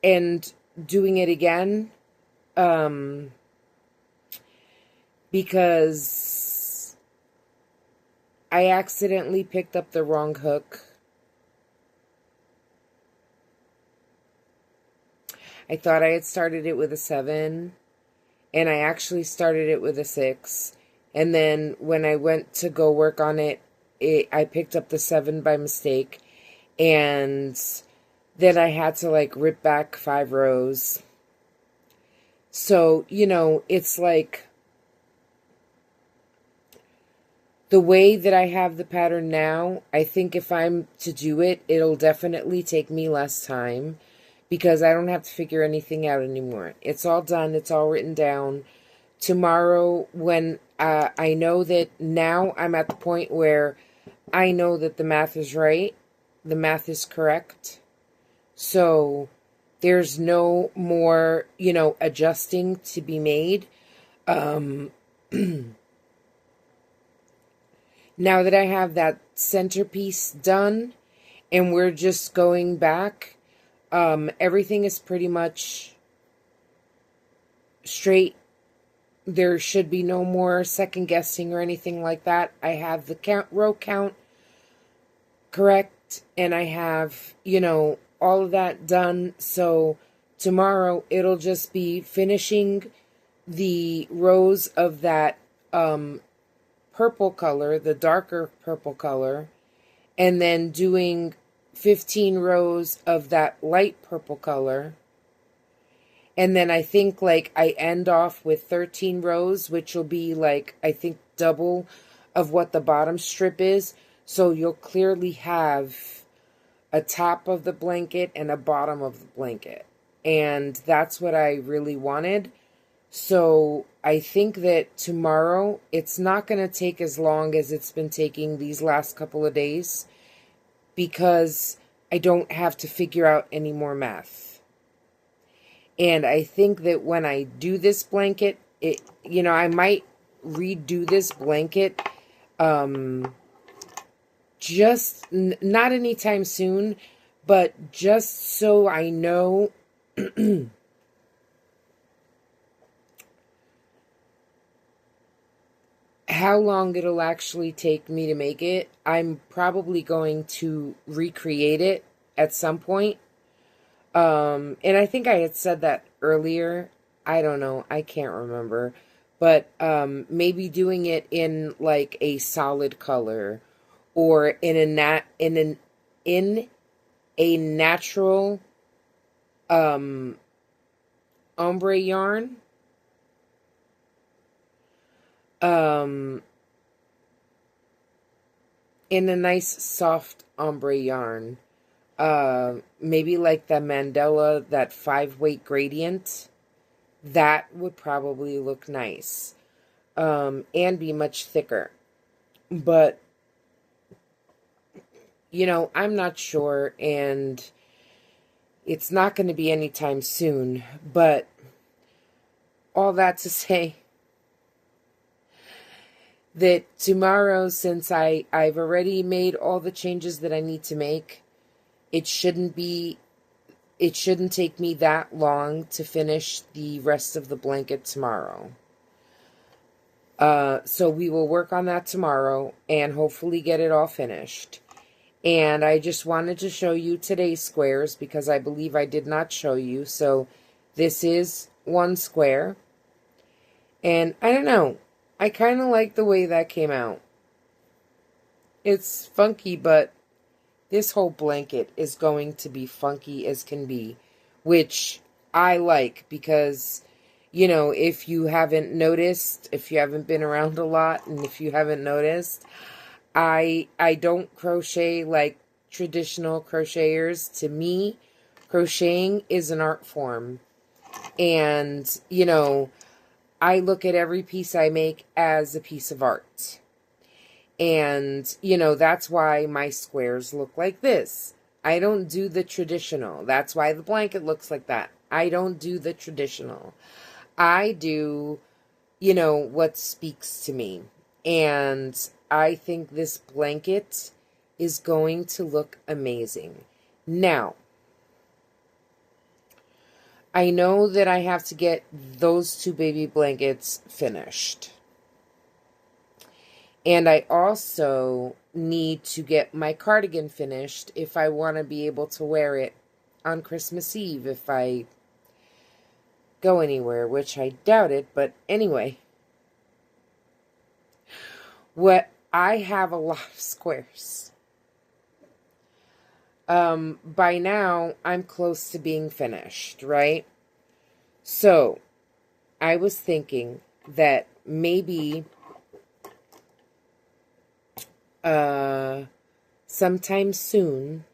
and doing it again. Because I accidentally picked up the wrong hook. I thought I had started it with a 7, and I actually started it with a 6. And then when I went to go work on it, I picked up the 7 by mistake, and then I had to like rip back 5 rows. So, you know, it's like the way that I have the pattern now, I think if I'm to do it, it'll definitely take me less time, because I don't have to figure anything out anymore. It's all done. It's all written down. Tomorrow, when I know that now I'm at the point where I know that the math is right, the math is correct. So there's no more, you know, adjusting to be made. Now that I have that centerpiece done and we're just going back, everything is pretty much straight. There should be no more second guessing or anything like that. I have the row count correct, and I have, you know, all of that done. So tomorrow it'll just be finishing the rows of that purple color, the darker purple color, and then doing 15 rows of that light purple color. And then I think like I end off with 13 rows, which will be like, I think double of what the bottom strip is. So you'll clearly have a top of the blanket and a bottom of the blanket. And that's what I really wanted. So I think that tomorrow, it's not going to take as long as it's been taking these last couple of days, because I don't have to figure out any more math. And I think that when I do this blanket, I might redo this blanket, just not anytime soon, but just so I know how long it'll actually take me to make it. I'm probably going to recreate it at some point. And I think I had said that earlier. I don't know. I can't remember. But maybe doing it in like a solid color, or in a natural ombre yarn. In a nice soft ombre yarn. Maybe like the Mandela, that 5-weight gradient. That would probably look nice. And be much thicker. But, I'm not sure, and it's not going to be anytime soon. But all that to say that tomorrow, since I've already made all the changes that I need to make, it shouldn't take me that long to finish the rest of the blanket tomorrow. So we will work on that tomorrow and hopefully get it all finished. And I just wanted to show you today's squares, because I believe I did not show you. So this is one square. And I don't know, I kind of like the way that came out. It's funky, but this whole blanket is going to be funky as can be, which I like, because, if you haven't noticed, if you haven't been around a lot, and if you haven't noticed, I don't crochet like traditional crocheters. To me, crocheting is an art form. And, I look at every piece I make as a piece of art. And, that's why my squares look like this. I don't do the traditional. That's why the blanket looks like that. I don't do the traditional. I do, what speaks to me. And I think this blanket is going to look amazing. Now, I know that I have to get those 2 baby blankets finished. And I also need to get my cardigan finished if I want to be able to wear it on Christmas Eve if I go anywhere, which I doubt it. But anyway, I have a lot of squares. By now, I'm close to being finished, right? So, I was thinking that maybe sometime soon,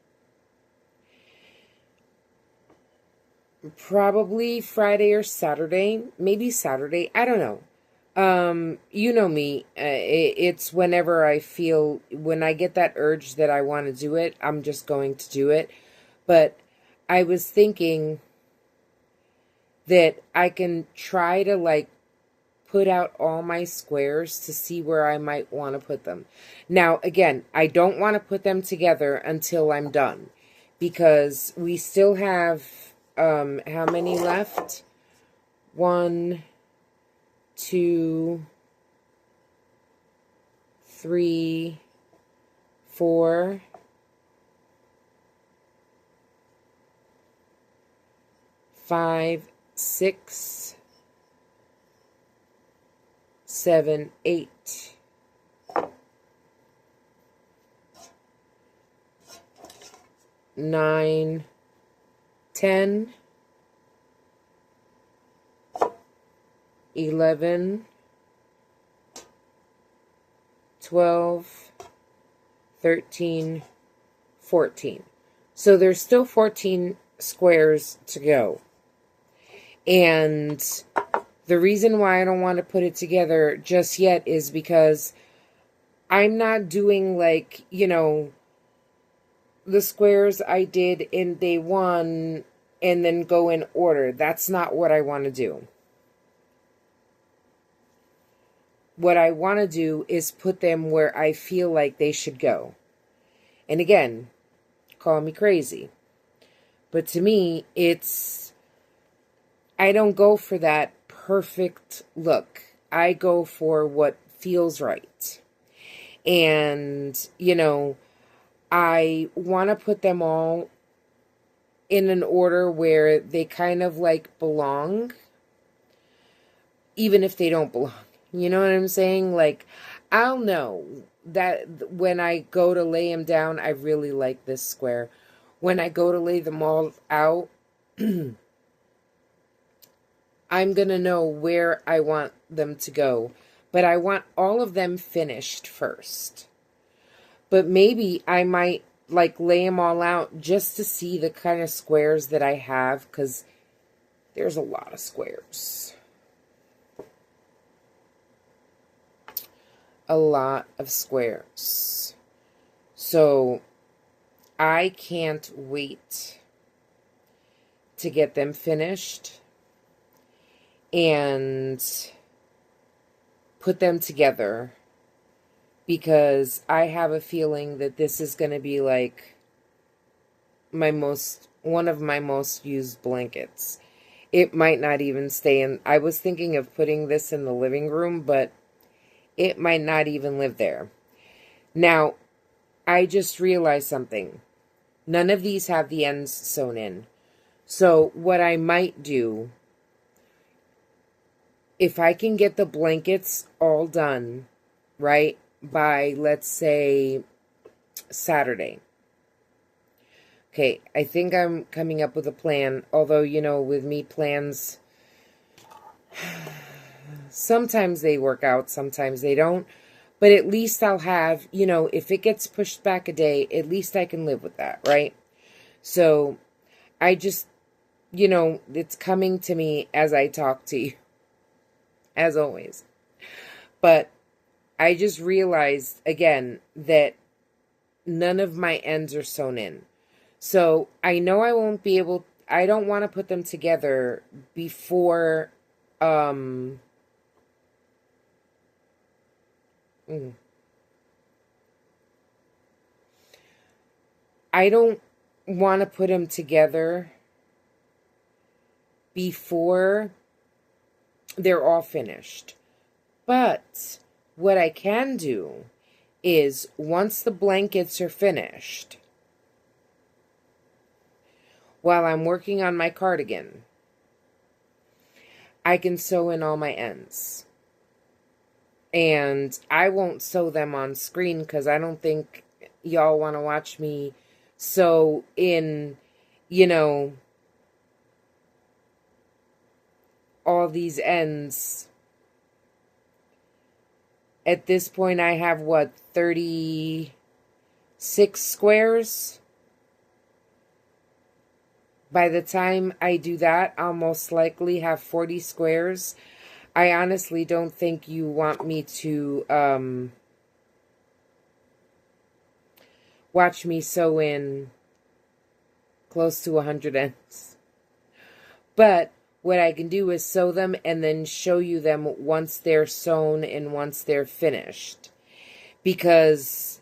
probably Friday or Saturday, maybe Saturday, I don't know. You know me, it's whenever when I get that urge that I want to do it, I'm just going to do it. But I was thinking that I can try to put out all my squares to see where I might want to put them. Now, again, I don't want to put them together until I'm done, because we still have, how many left? 1, 2, 3, 4, 5, 5, 6, 7, 8. 9, 10, 11, 12, 13, 14. So there's still 14 squares to go. And the reason why I don't want to put it together just yet is because I'm not doing like, you know, the squares I did in day one and then go in order. That's not what I want to do. What I want to do is put them where I feel like they should go. And again, call me crazy, but to me, I don't go for that perfect look. I go for what feels right. And, you know, I want to put them all in an order where they kind of like belong, even if they don't belong. You know what I'm saying? Like, I'll know that when I go to lay them down, I really like this square. When I go to lay them all out, I'm going to know where I want them to go. But I want all of them finished first. But maybe I might like lay them all out just to see the kind of squares that I have, because there's a lot of squares. A lot of squares. So I can't wait to get them finished and put them together, because I have a feeling that this is going to be like one of my most used blankets. It might not even stay in. I was thinking of putting this in the living room, but it might not even live there. Now, I just realized something. None of these have the ends sewn in. So what I might do, if I can get the blankets all done, right, by, let's say, Saturday. Okay, I think I'm coming up with a plan. Although, you know, with me, plans, sometimes they work out, sometimes they don't. But at least I'll have, you know, if it gets pushed back a day, at least I can live with that, right? So I just, you know, it's coming to me as I talk to you, as always. But I just realized, again, that none of my ends are sewn in. So I know I won't be able, I don't want to put them together before, I don't want to put them together before they're all finished. But what I can do is, once the blankets are finished, while I'm working on my cardigan, I can sew in all my ends. And I won't sew them on screen because I don't think y'all want to watch me sew in, you know, all these ends. At this point, I have, what, 36 squares? By the time I do that, I'll most likely have 40 squares. I honestly don't think you want me to watch me sew in close to 100 ends. But what I can do is sew them and then show you them once they're sewn and once they're finished. Because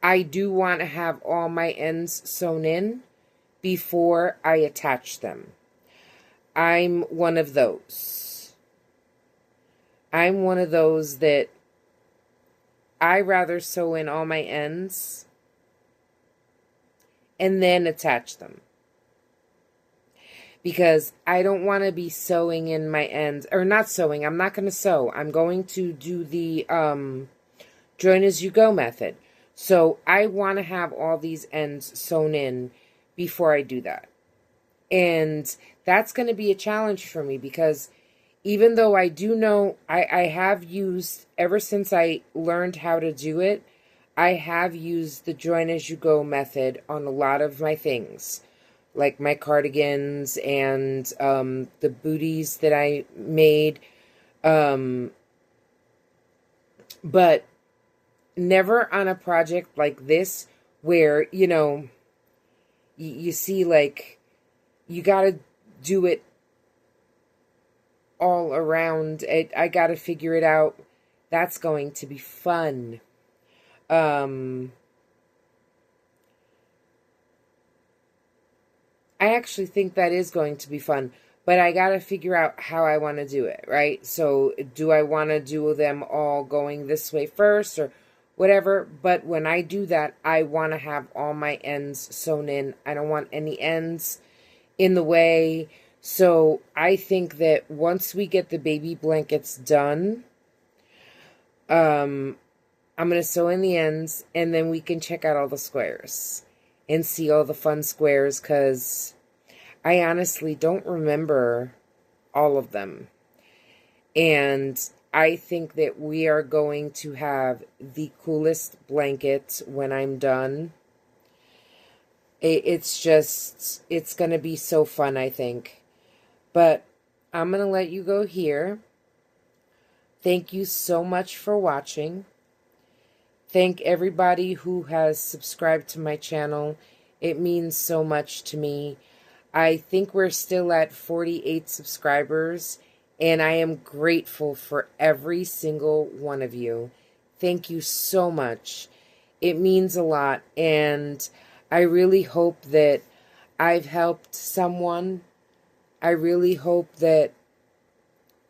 I do want to have all my ends sewn in before I attach them. I'm one of those. I'm one of those that I rather sew in all my ends and then attach them. because I don't want to be sewing in my ends, or not sewing. I'm not going to sew. I'm going to do the join as you go method. So I want to have all these ends sewn in before I do that. And that's going to be a challenge for me, because even though I do know, I have used, ever since I learned how to do it, I have used the join as you go method on a lot of my things, like my cardigans and the booties that I made. But never on a project like this where, you know, you see, like, you got to do it all around. I got to figure it out. That's going to be fun. I actually think that is going to be fun, but I got to figure out how I want to do it, right? So do I want to do them all going this way first or whatever? But when I do that, I want to have all my ends sewn in. I don't want any ends in the way. So I think that once we get the baby blankets done, I'm going to sew in the ends, and then we can check out all the squares and see all the fun squares, because I honestly don't remember all of them. And I think that we are going to have the coolest blanket when I'm done. It's going to be so fun, I think. But I'm going to let you go here. Thank you so much for watching. Thank everybody who has subscribed to my channel. It means so much to me. I think we're still at 48 subscribers, and I am grateful for every single one of you. Thank you so much. It means a lot, and I really hope that I've helped someone. I really hope that,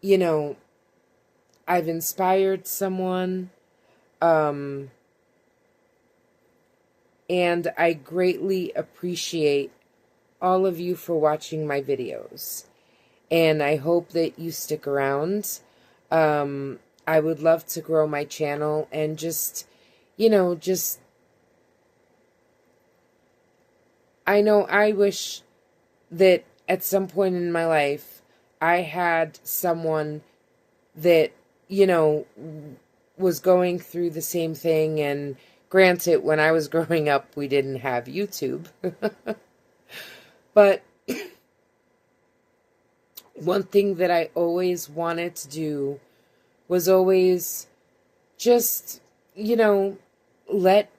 you know, I've inspired someone. And I greatly appreciate all of you for watching my videos. And I hope that you stick around. I would love to grow my channel and just, you know, I know I wish that at some point in my life I had someone that, you know, was going through the same thing. And granted, when I was growing up, we didn't have YouTube. But one thing that I always wanted to do was always just, you know, let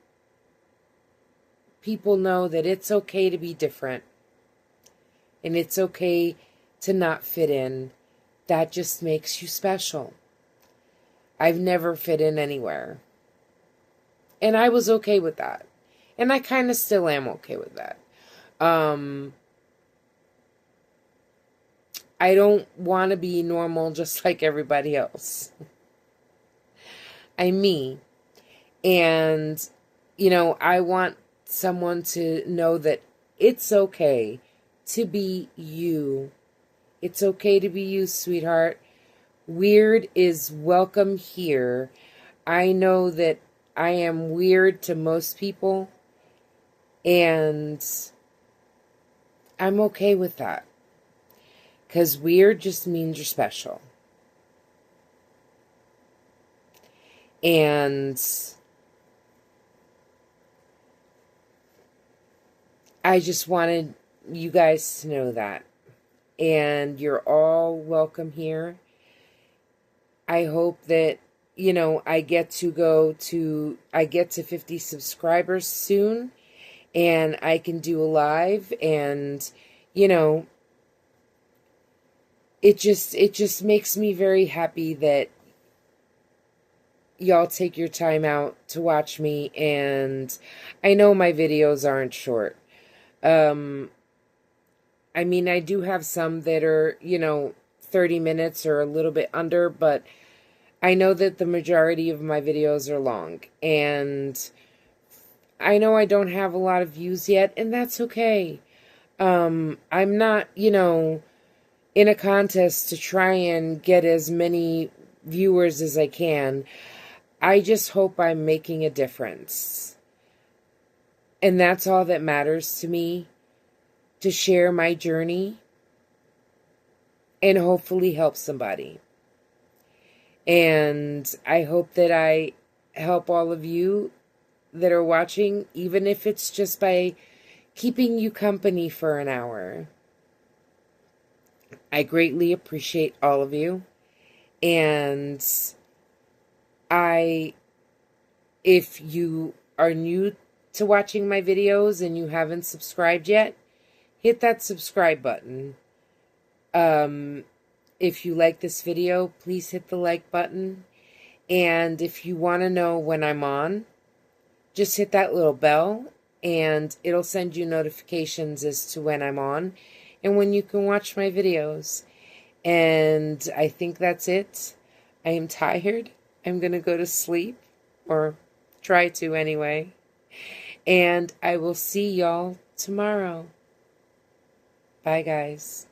people know that it's okay to be different. And it's okay to not fit in. That just makes you special. I've never fit in anywhere. And I was okay with that. And I kind of still am okay with that. I don't want to be normal just like everybody else. I'm me. And, you know, I want someone to know that it's okay to be you. It's okay to be you, sweetheart. Weird is welcome here. I know that I am weird to most people, and I'm okay with that. Because weird just means you're special. And I just wanted you guys to know that. And you're all welcome here. I hope that, you know, I get to 50 subscribers soon, and I can do a live, and, you know, it just makes me very happy that y'all take your time out to watch me. And I know my videos aren't short. I mean, I do have some that are, you know, 30 minutes or a little bit under, but I know that the majority of my videos are long. And I know I don't have a lot of views yet, and that's okay. I'm not, in a contest to try and get as many viewers as I can. I just hope I'm making a difference. And that's all that matters to me, to share my journey and hopefully help somebody. And I hope that I help all of you that are watching, even if it's just by keeping you company for an hour. I greatly appreciate all of you. And if you are new to watching my videos and you haven't subscribed yet, hit that subscribe button. If you like this video, please hit the like button. And if you want to know when I'm on, just hit that little bell and it'll send you notifications as to when I'm on and when you can watch my videos. And I think that's it. I am tired. I'm going to go to sleep, or try to anyway. And I will see y'all tomorrow. Bye, guys.